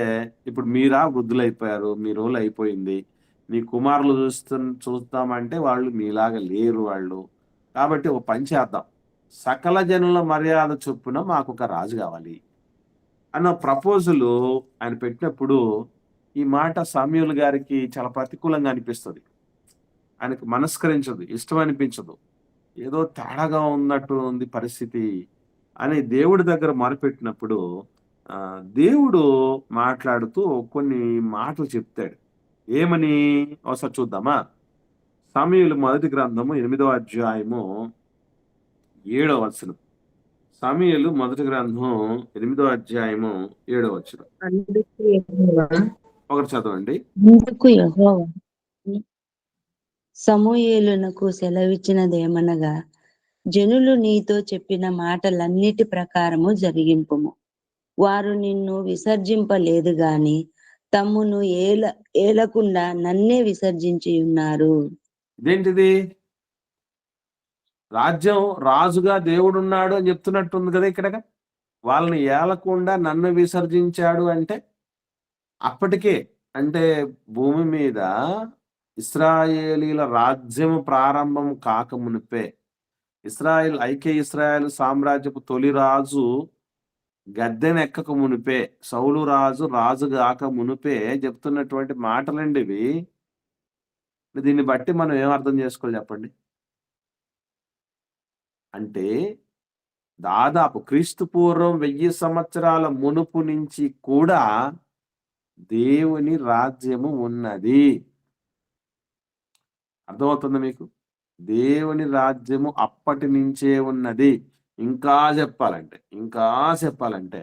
ఇప్పుడు మీరా వృద్ధులు అయిపోయారు, మీ రోల్ అయిపోయింది, నీ కుమారులు చూస్తామంటే వాళ్ళు మీలాగా లేరు వాళ్ళు. కాబట్టి ఒక పని చేద్దాం, సకల జనుల మర్యాద చొప్పున మాకు ఒక రాజు కావాలి అన్న ప్రపోజల్ ఆయన పెట్టినప్పుడు ఈ మాట సమూయేలు గారికి చాలా ప్రతికూలంగా అనిపిస్తుంది. ఆయనకు మనస్కరించదు, ఇష్టం అనిపించదు, ఏదో తేడాగా ఉన్నట్టు ఉంది పరిస్థితి అని దేవుడి దగ్గర మొరపెట్టినప్పుడు దేవుడు మాట్లాడుతూ కొన్ని మాటలు చెప్తాడు. ఏమని ఒకసారి చూద్దామా? సమూయేలు మొదటి గ్రంథము 8వ అధ్యాయము 7వ వచనం. సమూయేలు మొదటి గ్రంథం 8వ అధ్యాయము 7వ వచనం. అందుకు యెహోవా ఒకటి చదవండి. అందుకు యెహోవా సమూయేలునకు సెలవిచ్చినదేమనగా, జనులు నీతో చెప్పిన మాటలన్నిటి ప్రకారము జరిగింపుము. వారు నిన్ను విసర్జింపలేదు గాని తమ్మును ఏలకుండా నన్నే విసర్జించి ఉన్నారు. ఇదేంటిది? రాజ్యం రాజుగా దేవుడున్నాడు అని చెప్తున్నట్టుంది కదా ఇక్కడ. వాళ్ళని ఏలకుండా నన్ను విసర్జించాడు అంటే అప్పటికే, అంటే భూమి మీద ఇశ్రాయేలీల రాజ్యం ప్రారంభం కాకమునిపే, ఐక్య ఇశ్రాయేలు సామ్రాజ్యపు తొలి రాజు గద్దెనెక్కక మునిపే, సౌలు రాజు గాక మునిపే చెప్తున్నటువంటి మాటలండి ఇవి. దీన్ని బట్టి మనం ఏం అర్థం చేసుకోవాలి చెప్పండి? అంటే దాదాపు క్రీస్తు పూర్వం 1000 సంవత్సరాల మునుపు నుంచి కూడా దేవుని రాజ్యము ఉన్నది. అర్థమవుతుంది మీకు? దేవుని రాజ్యము అప్పటి నుంచే ఉన్నది. ఇంకా చెప్పాలంటే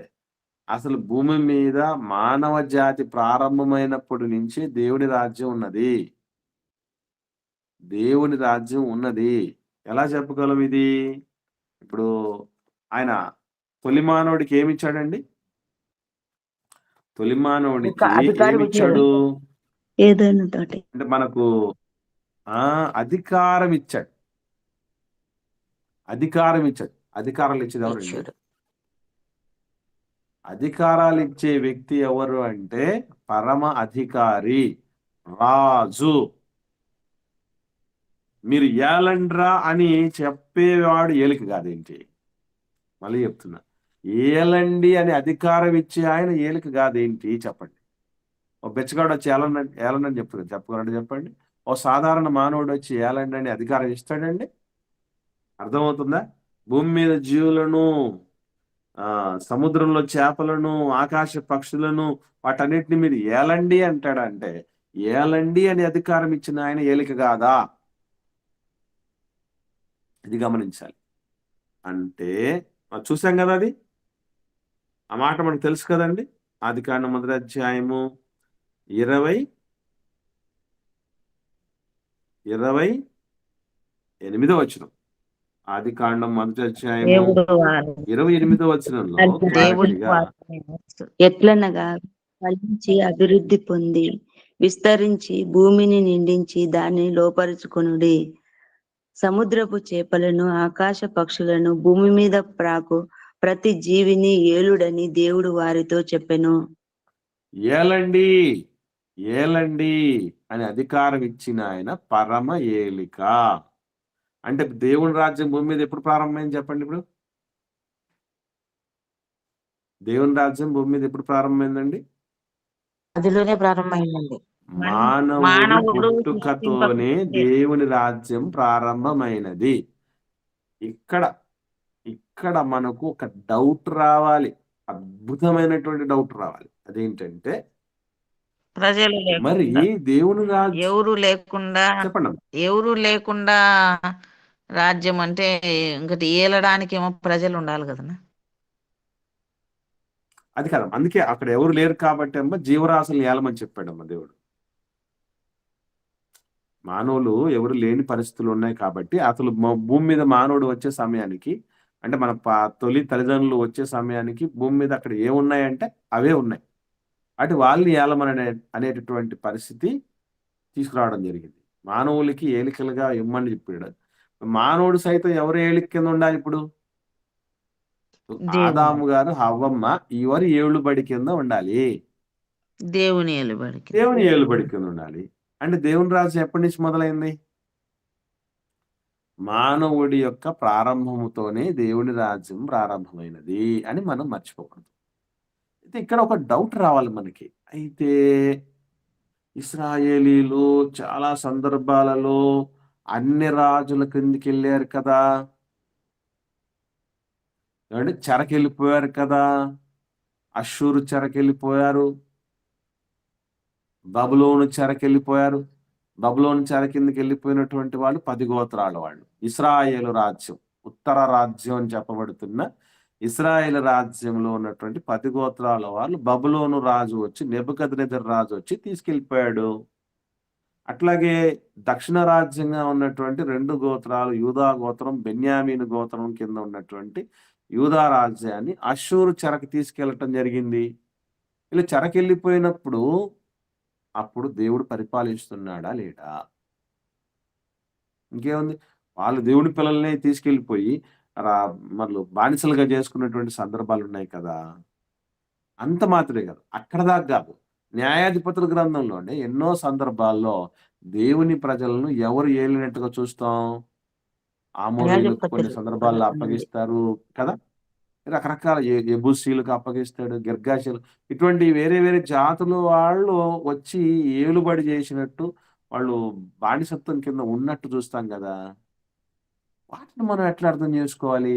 అసలు భూమి మీద మానవ జాతి ప్రారంభమైనప్పటి నుంచి దేవుని రాజ్యం ఉన్నది. దేవుని రాజ్యం ఉన్నది. ఎలా చెప్పగలం ఇది? ఇప్పుడు ఆయన తొలి మానవుడికి ఏమిచ్చాడండి? తొలి మానవుడికి ఏమిచ్చాడు? ఏదైనా తోటి అంటే మనకు అధికారం ఇచ్చాడు. అధికారాలు ఇచ్చేది ఎవరండి? అధికారాలు ఇచ్చే వ్యక్తి ఎవరు అంటే పరమ అధికారి, రాజు. మీరు ఏలండ్రా అని చెప్పేవాడు ఏలిక కాదేంటి? మళ్ళీ చెప్తున్నా, ఏలండి అని అధికారం ఇచ్చే ఆయన ఏలిక కాదేంటి చెప్పండి? ఓ బెచ్చగాడు వచ్చి ఏలండి చెప్పగలడు చెప్పండి? ఓ సాధారణ మానవుడు వచ్చి ఏలండి అని అధికారం ఇస్తాడండి? అర్థమవుతుందా? భూమి మీద జీవులను, సముద్రంలో చేపలను, ఆకాశ పక్షులను, వాటన్నిటిని మీరు ఏలండి అంటాడంటే ఏలండి అని అధికారం ఇచ్చిన ఆయన ఏలిక కాదా? ఇది గమనించాలి. అంటే చూసాం కదా, అది ఆ మాట మనకు తెలుసు కదండి. ఆదికాండం మొదటి అధ్యాయము 28వ వచనం. ఆదికాండం మొదటి అధ్యాయము 28వ వచనంలో ఎట్లనగా ఫలించి అభివృద్ధి పొంది విస్తరించి భూమిని నిండించి దానిని లోపరుచుకొనుడి. సముద్రపు చేపలను, ఆకాశ పక్షులను, భూమి మీద ప్రాకు ప్రతి జీవిని ఏలుడని దేవుడు వారితో చెప్పెను. ఏలండి అని అధికారం ఇచ్చిన ఆయన పరమ ఏలిక. అంటే దేవుని రాజ్యం భూమి మీద ఎప్పుడు ప్రారంభమైంది చెప్పండి? ఇప్పుడు దేవుని రాజ్యం భూమి మీద ఎప్పుడు ప్రారంభమైందండి? అదిలోనే ప్రారంభమైందండి. మానవుడు పుట్టుకతోనే దేవుని రాజ్యం ప్రారంభమైనది. ఇక్కడ మనకు ఒక డౌట్ రావాలి, అద్భుతమైనటువంటి డౌట్ రావాలి. అదేంటంటే, ప్రజలు మరి దేవుని రాజ్యం ఎవరు లేకుండా రాజ్యం అంటే ఇంకటి ఏలడానికి ఏమో ప్రజలు ఉండాలి కదనా? అది కాదు, అందుకే అక్కడ ఎవరు లేరు కాబట్టి అమ్మ జీవరాశులు ఏలమని చెప్పాడమ్మ దేవుడు. మానవులు ఎవరు లేని పరిస్థితులు ఉన్నాయి కాబట్టి అసలు భూమి మీద మానవుడు వచ్చే సమయానికి, అంటే మన తొలి తల్లిదండ్రులు వచ్చే సమయానికి భూమి మీద అక్కడ ఏమున్నాయంటే అవే ఉన్నాయి. అటు వాళ్ళని ఏలమని అనేటటువంటి పరిస్థితి తీసుకురావడం జరిగింది. మానవులకి ఏలికలుగా ఇమ్మని చెప్పాడు. మానవుడు సైతం ఎవరు ఏలిక కింద ఉండాలి? ఇప్పుడు ఆదాము గారు, హవ్వమ్మ ఎవరు ఏలుబడి కింద ఉండాలి? దేవుని ఏలుబడి కింద ఉండాలి. అంటే దేవుని రాజ్యం ఎప్పటి నుంచి మొదలైంది? మానవుడి యొక్క ప్రారంభముతోనే దేవుని రాజ్యం ప్రారంభమైనది అని మనం మర్చిపోకూడదు. అయితే ఇక్కడ ఒక డౌట్ రావాలి మనకి. అయితే ఇశ్రాయేలీలు చాలా సందర్భాలలో అన్ని రాజుల క్రిందికెళ్ళారు కదా! ఏవండీ? చెరకెళ్ళిపోయారు కదా! అష్షూరు చెరకెళ్ళిపోయారు. బబులోను చెరకెళ్ళిపోయారు. బబులోను చెర కిందకెళ్ళిపోయినటువంటి వాళ్ళు 10 గోత్రాల వాళ్ళు. ఇశ్రాయేలు రాజ్యం, ఉత్తర రాజ్యం అని చెప్పబడుతున్న ఇశ్రాయేలు రాజ్యంలో ఉన్నటువంటి 10 గోత్రాల వాళ్ళు బబులోను రాజు వచ్చి నెబుకద్నెజర్ రాజు వచ్చి తీసుకెళ్ళిపోయాడు. అట్లాగే దక్షిణ రాజ్యంగా ఉన్నటువంటి 2 గోత్రాలు యూదా గోత్రం, బెన్యామీను గోత్రం కింద ఉన్నటువంటి యూదా రాజ్యాన్ని అష్షూరు చెరకు తీసుకెళ్ళటం జరిగింది. వీళ్ళు చెరకెళ్ళిపోయినప్పుడు అప్పుడు దేవుడు పరిపాలిస్తున్నాడా లేడా? ఇంకేముంది? వాళ్ళు దేవుడి పిల్లల్ని తీసుకెళ్ళిపోయి మళ్ళు బానిసలుగా చేసుకున్నటువంటి సందర్భాలున్నాయి కదా! అంత మాత్రమే కాదు. అక్కడ దాకా కాదు. న్యాయాధిపతుల గ్రంథంలోనే ఎన్నో సందర్భాల్లో దేవుని ప్రజలను ఎవరు ఏలినట్టుగా చూస్తాం? ఆమోరీయులకు కొన్ని సందర్భాల్లో అప్పగిస్తారు కదా! రకరకాల యెబూసీయులకు అప్పగిస్తాడు, గిర్గాషీలు ఇటువంటి వేరే వేరే జాతుల వాళ్ళు వచ్చి ఏలుబడి చేసినట్టు, వాళ్ళు బానిసత్వం కింద ఉన్నట్టు చూస్తాం కదా! వాటిని మనం ఎట్లా అర్థం చేసుకోవాలి?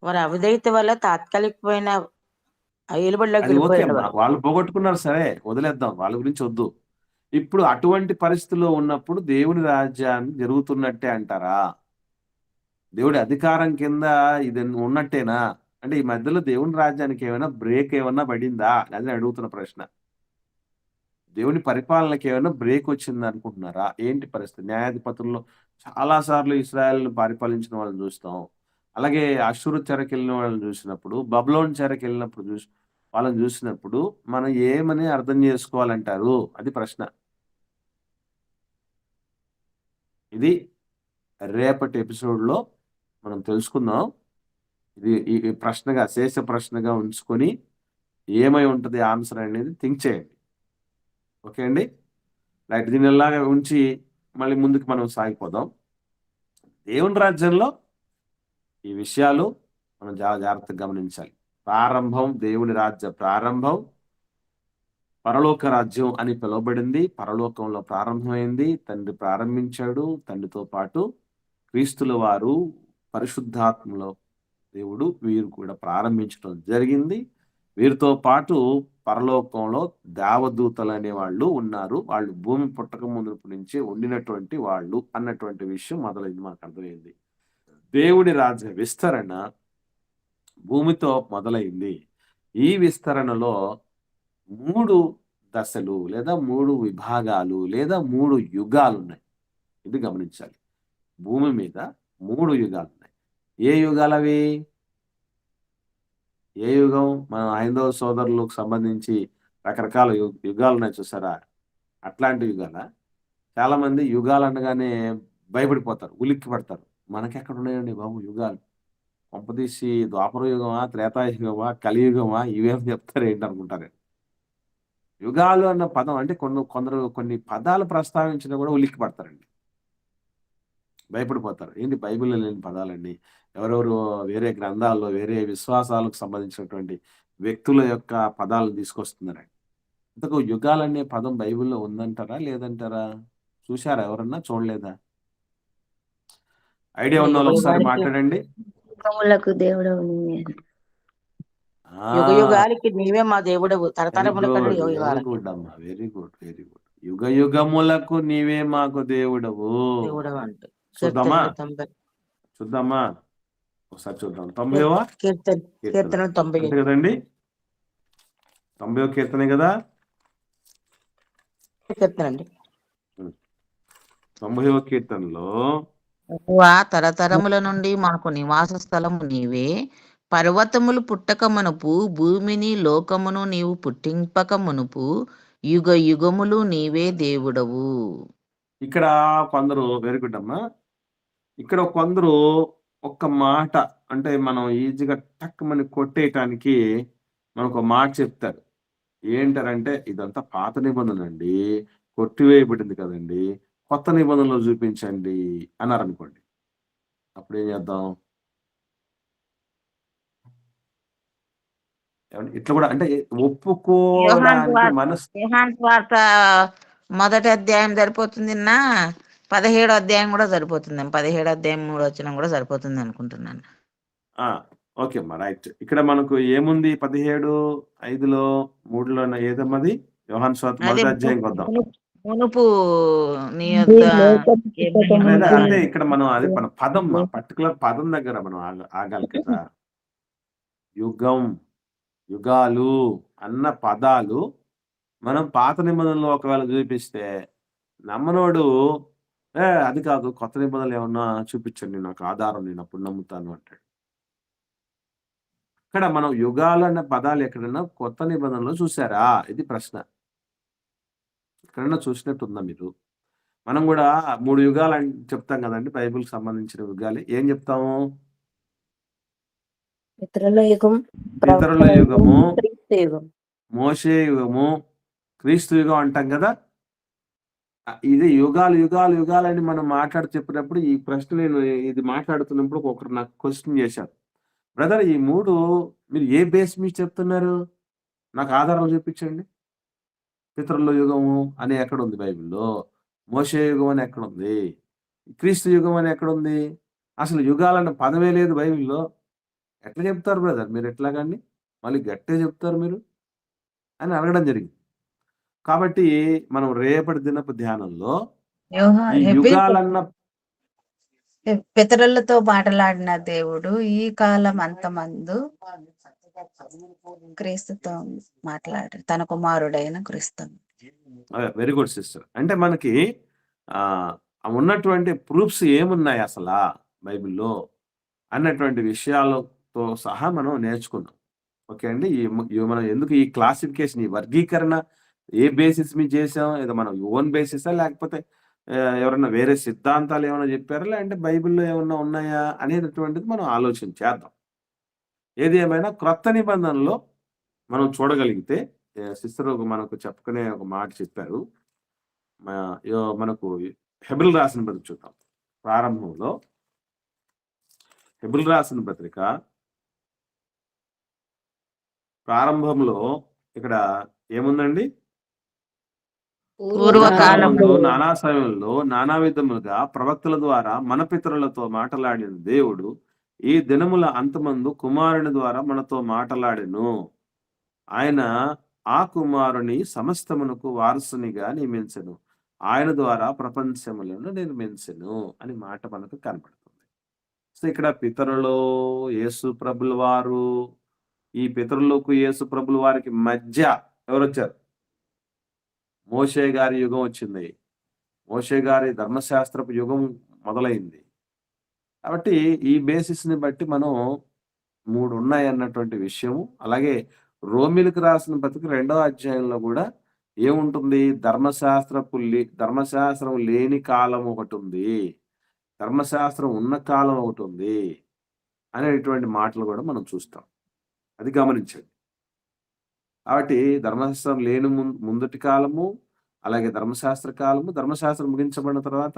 వారి అవిధేయత వల్ల తాత్కాలికమైన ఏలుబడిలోకి అది ఓకే. వెళ్ళిపోయాడు వారు. వాళ్ళు పోగొట్టుకున్నారు సరే, వదిలేద్దాం. వాళ్ళ గురించి వద్దు. ఇప్పుడు అటువంటి పరిస్థితిలో ఉన్నప్పుడు దేవుని రాజ్యాన్ని జరుగుతున్నట్టే అంటారా? దేవుడి అధికారం కింద ఇది ఉన్నట్టేనా? అంటే ఈ మధ్యలో దేవుని రాజ్యానికి ఏమైనా బ్రేక్ ఏమన్నా పడిందా? అది అడుగుతున్న ప్రశ్న. దేవుని పరిపాలనకి ఏమైనా బ్రేక్ వచ్చింది అనుకుంటున్నారా? ఏంటి పరిస్థితి? న్యాయాధిపతుల్లో చాలా సార్లు ఇశ్రాయేలును పరిపాలించిన వాళ్ళని చూస్తాం. అలాగే అష్షూరు చెరకెళ్ళిన వాళ్ళని చూసినప్పుడు, బబులోను చెరకెళ్ళినప్పుడు వాళ్ళని చూసినప్పుడు మనం ఏమని అర్థం చేసుకోవాలంటారు? అది ప్రశ్న. ఇది రేపటి ఎపిసోడ్‌లో మనం తెలుసుకుందాం. ఇది ఈ ప్రశ్నగా శేష ప్రశ్నగా ఉంచుకొని ఏమై ఉంటది ఆన్సర్ అనేది థింక్ చేయండి. ఓకే అండి? రైట్. దీన్ని ఇలాగే ఉంచి మళ్ళీ ముందుకు మనం సాగిపోదాం. దేవుని రాజ్యంలో ఈ విషయాలు మనం చాలా జాగ్రత్తగా గమనించాలి. ప్రారంభం, దేవుని రాజ్య ప్రారంభం పరలోక రాజ్యం అని పిలువబడింది. పరలోకంలో ప్రారంభమైంది. తండ్రి ప్రారంభించాడు. తండ్రితో పాటు క్రీస్తుల వారు పరిశుద్ధాత్మలో దేవుడు వీరు కూడా ప్రారంభించడం జరిగింది. వీరితో పాటు పరలోకంలో దేవదూతలు అనే వాళ్ళు ఉన్నారు. వాళ్ళు భూమి పుట్టక ముందు నుంచే ఉండినటువంటి వాళ్ళు అన్నటువంటి విషయం మొదలైంది, మనకు అర్థమైంది. దేవుడి రాజ్య విస్తరణ భూమితో మొదలైంది. ఈ విస్తరణలో 3 దశలు లేదా 3 విభాగాలు లేదా 3 యుగాలు ఉన్నాయి. ఇది గమనించాలి. భూమి మీద 3 యుగాలు ఉన్నాయి. ఏ యుగాలవి? ఏ యుగం? మన హైందవ సోదరులకు సంబంధించి రకరకాల యుగాలు ఉన్నాయి చూసారా? అట్లాంటి యుగాల చాలా మంది యుగాలు అనగానే భయపడిపోతారు, ఉలిక్కి పడతారు. మనకెక్కడ ఉన్నాయండి బాబు యుగాలు? కొంపదీసి ద్వాపర యుగమా, త్రేతాయుగమా, కలియుగమా ఇవేం చెప్తారు ఏంటి అనుకుంటారు. యుగాలు అన్న పదం అంటే కొందరు కొన్ని పదాలు ప్రస్తావించినా కూడా ఉలిక్కి పడతారండి, భయపడిపోతారు. ఏంటి బైబిల్లో లేని పదాలండి? ఎవరెవరు వేరే గ్రంథాల్లో వేరే విశ్వాసాలకు సంబంధించినటువంటి వ్యక్తుల యొక్క పదాలను తీసుకొస్తున్నారండి. ఇంతకు యుగాలనే పదం బైబిల్లో ఉందంటారా లేదంటారా? చూశారా ఎవరన్నా? చూడలేదా? ఐడియా ఉన్న వాళ్ళు ఒకసారి మాట్లాడండి. యుగములకు దేవుడవు నీవే. యుగ యుగాలకి నీవే మా దేవుడవు. వెరీ తరతరముల గుడ్, కన్నా యుగ వెరీ యుగాలకి గుడ్ అమ్మా, వెరీ గుడ్, వెరీ గుడ్. యుగ యుగములకు నీవే మాకు దేవుడవు. దేవుడవు అంటే చూద్దామా? కీర్తన 90. చూద్దామా? ఒకసారి చూద్దాం. 90వ కీర్తన కీర్తన 90. అంతే కదండి? 90వ కీర్తనే కదా? కీర్తన అండి. 90వ కీర్తనలో యెహోవా, తరతరముల నుండి మాకు నివాస స్థలము నీవే. పర్వతములు పుట్టక మునుపు, భూమిని లోకమును నీవు పుట్టింపక మునుపు, యుగ యుగములు నీవే దేవుడవు. ఇక్కడ కొందరు వెరీ గుడ్ అమ్మా. ఇక్కడ కొందరు ఒక్క మాట అంటే మనం ఈజీగా టక్ మని కొట్టేయటానికి మనకు ఒక మాట చెప్తారు. ఏంటారంటే ఇదంతా పాత నిబంధన అండి, కొట్టివేయబడింది కదండి, కొత్త నిబంధనలో చూపించండి అన్నారనుకోండి, అప్పుడు ఏం చేద్దాం? ఇట్లా కూడా అంటే యోహాన్ ఒప్పుకోవడానికి స్వార్త యోహాన్ స్వార్త మొదటి అధ్యాయం సరిపోతుందిన్నా, 17వ అధ్యాయం కూడా సరిపోతుంది. 17వ అధ్యాయం 3 వచనం కూడా సరిపోతుంది అనుకుంటున్నాను. ఓకే అమ్మా, రైట్. ఇక్కడ మనకు ఏముంది? 17:5లో 3లో ఏదమ్మది? యోహాను స్వార్త అదే మొదటి అధ్యాయంకి వద్దాం. మునుపు నీ యొద్ద ఏ మహిమ అదే ఉండాలి? అంటే ఇక్కడ మనం అది మన పదం, పర్టికులర్ పదం దగ్గర మనం ఆగాలి కదా. యుగం, యుగాలు అన్న పదాలు మనం పాత నిబంధనలో ఒకవేళ చూపిస్తే నమ్మనోడు అది కాదు, కొత్త నిబంధనలు ఏమన్నా చూపించండి నాకు ఆధారం, నేను అప్పుడు నమ్ముతాను అంటాడు. ఇక్కడ మనం యుగాలు అన్న పదాలు ఎక్కడైనా కొత్త నిబంధనలో చూసారా? ఇది ప్రశ్న. ఎక్కడైనా చూసినట్టుందా మీరు? మనం కూడా 3 యుగాలు అని చెప్తాం కదండి, బైబిల్కి సంబంధించిన యుగాలు. ఏం చెప్తాము? పితరుల యుగం, పితరుల యుగము, క్రీస్తు యుగం, మోషే యుగము, క్రీస్తు యుగం అంటాం కదా. ఇది యుగాలు యుగాలు యుగాలని మనం చెప్పినప్పుడు ఈ ప్రశ్న నేను ఇది మాట్లాడుతున్నప్పుడు ఒకరు నాకు క్వశ్చన్ చేశారు, బ్రదర్ ఈ 3 మీరు ఏ బేస్ మీద చెప్తున్నారు? నాకు ఆధారాలు చూపించండి. పితరుల యుగము అని ఎక్కడుంది బైబిల్లో? మోషే యుగం అని ఎక్కడుంది? క్రీస్తు యుగం అని ఎక్కడుంది? అసలు యుగాలన్న పదమే లేదు బైబిల్లో. ఎట్లా చెప్తారు బ్రదర్ మీరు? ఎట్లాగండి మళ్ళీ గట్టిగా చెప్తారు మీరు అని అడగడం జరిగింది. కాబట్టి మనం రేపటి దినపు ధ్యానంలో ఈ యుగాలన్న పితరులతో మాట్లాడిన దేవుడు ఈ కాలం అంతమందు క్రీస్తుతో మాట్లాడారు, తన కుమారుడైన క్రీస్తు. Very good sister. అంటే మనకి ఉన్నటువంటి ప్రూఫ్స్ ఏమున్నాయి అసలు బైబిల్లో అన్నటువంటి విషయాలతో సహా మనం నేర్చుకున్నాం. ఓకే అండి. మనం ఎందుకు ఈ క్లాసిఫికేషన్, ఈ వర్గీకరణ ఏ బేసిస్ మీద చేసాం? ఏదో మనం ఓన్ బేసిసా, లేకపోతే ఎవరన్నా వేరే సిద్ధాంతాలు ఏమైనా చెప్పారా, లేదంటే బైబిల్లో ఏమన్నా ఉన్నాయా అనేటటువంటిది మనం ఆలోచన చేద్దాం. ఏది ఏమైనా క్రొత్త నిబంధనలో మనం చూడగలిగితే, సిస్టర్ మనకు చెప్పుకునే ఒక మాట చెప్పారు. మనకు హెబ్రీయులకు రాసిన పత్రిక చూద్దాం. ప్రారంభంలో హెబ్రీయులకు రాసిన పత్రిక ప్రారంభంలో ఇక్కడ ఏముందండి? పూర్వకాలము నానా సమయంలో నానా విధములుగా ప్రవక్తల ద్వారా మన పితరులతో మాట్లాడిన దేవుడు ఈ దినముల అంతమందు కుమారుని ద్వారా మనతో మాట్లాడెను. ఆయన ఆ కుమారుని సమస్తమునకు వారసునిగా నియమించెను. ఆయన ద్వారా ప్రపంచములను నిర్మించెను అని మాట మనకు కనపడుతుంది. సో ఇక్కడ పితరులు యేసు ప్రభుల వారు, ఈ పితరులకు యేసు ప్రభుల వారికి మధ్య ఎవరు వచ్చారు? మోషే గారి యుగం వచ్చింది. మోషే గారి ధర్మశాస్త్రపు యుగం మొదలైంది. కాబట్టి ఈ బేసిస్ ని బట్టి మనం 3 ఉన్నాయి అన్నటువంటి విషయం. అలాగే రోమిలకు రాసిన పత్రిక 2వ అధ్యాయంలో కూడా ఏముంటుంది? ధర్మశాస్త్రం లేని కాలం ఒకటి ఉంది, ధర్మశాస్త్రం ఉన్న కాలం ఒకటి ఉంది అనేటువంటి మాటలు కూడా మనం చూస్తాం. అది గమనించండి. కాబట్టి ధర్మశాస్త్రం లేని ముందటి కాలము, అలాగే ధర్మశాస్త్ర కాలము, ధర్మశాస్త్రం ముగించబడిన తర్వాత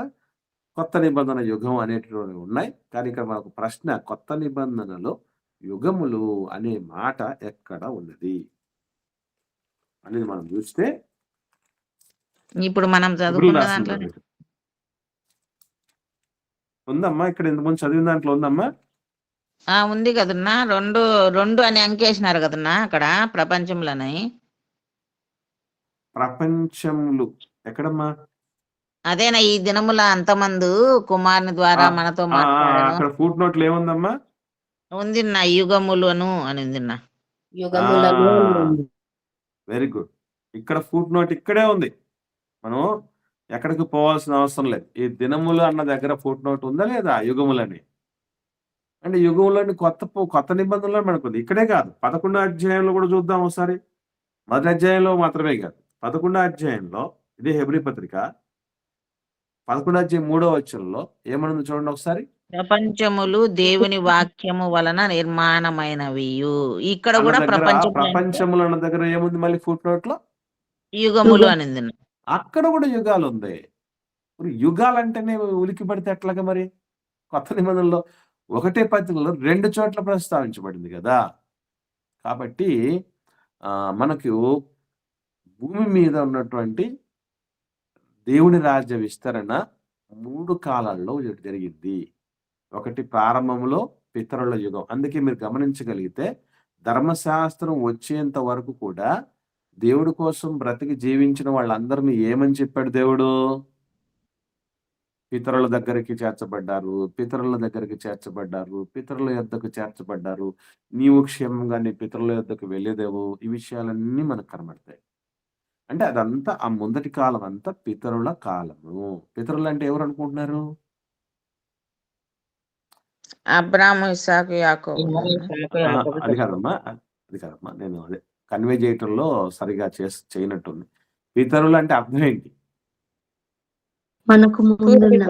కొత్త నిబంధన యుగం అనేటువంటివి ఉన్నాయి. కానీ ఇక్కడ మనకు ప్రశ్న, కొత్త నిబంధనలో యుగములు అనే మాట ఎక్కడ ఉన్నది అనేది మనం చూస్తే ఇప్పుడు మనం చదువుకున్న దాంట్లో ఉందమ్మా. ఇక్కడ ఇంతకుముందు చదివిన దాంట్లో ఉందమ్మా. ఉంది కదన్నా, 2 అని అంకేసినారు కదన్నా అక్కడ ప్రపంచంలోని. ప్రపంచములు ఎక్కడమ్మా? అదేనా ఈ దినముల అంతమందు కుమారుని ద్వారా మనతో మాట్లాడాను. అక్కడ ఫుట్ నోట్లు ఏముందమ్మా? ఉంది నా యుగములను అని ఉంది నా. Very good. ఇక్కడ ఫుట్ నోట్ ఇక్కడే ఉంది. మనం ఎక్కడికి పోవాల్సిన అవసరం లేదు. ఈ దినములు అన్న దగ్గర ఫుట్ నోట్ ఉందా లేదా? యుగములని అంటే యుగంలోని కొత్త నిబంధనలు మనకుంది. ఇక్కడే కాదు, 11వ అధ్యాయంలో కూడా చూద్దాం ఒకసారి. మొదటి అధ్యాయంలో మాత్రమే కాదు, 11వ అధ్యాయంలో, ఇది హెబ్రీ పత్రిక 11వ అధ్యాయం 3వ వచనంలో ఏమనుంది చూడండి ఒకసారి. ప్రపంచములు దేవుని వాక్యము వలన నిర్మాణమైనవి. ఇక్కడ అన్న కూడా దగ్గర ప్రపంచములు అంటే ప్రపంచములు అన్న దగ్గర ఏముంది మళ్ళీ ఫుట్ నోట్ లో? యుగములు అనింది. అక్కడ కూడా యుగాలు ఉంది. మరి యుగాలంటేనే ఉలికి పడితే ఎట్లాగా మరి? కొత్త నిబంధనలో ఒకటే పత్రికలో 2 చోట్ల ప్రస్తావించబడింది కదా. కాబట్టి మనకు భూమి మీద ఉన్నటువంటి దేవుని రాజ్య విస్తరణ 3 కాలాల్లో జరిగింది. ఒకటి ప్రారంభంలో పితరుల యుగం. అందుకే మీరు గమనించగలిగితే ధర్మశాస్త్రం వచ్చేంత వరకు కూడా దేవుడి కోసం బ్రతికి జీవించిన వాళ్ళందరినీ ఏమని చెప్పాడు దేవుడు? పితరుల దగ్గరికి చేర్చబడ్డారు, పితరుల దగ్గరికి చేర్చబడ్డారు, పితరుల యొద్దకు చేర్చబడ్డారు. నీవు క్షేమంగా నీ పితరుల యొద్దకు వెళ్ళేదేవు. ఈ విషయాలన్నీ మనకు కనబడతాయి. అంటే అదంతా ఆ ముందటి కాలం అంతా పితరుల కాలము. పితరులు అంటే ఎవరు అనుకుంటున్నారు? అబ్రాము, ఇస్సాకు, యాకోబు. అది కాదమ్మా, అది కాదమ్మా. నేను అదే కన్వే చేయటంలో సరిగా చేయనట్టుంది. పితరులు అంటే అర్థం ఏంటి? మనకు ముందున్న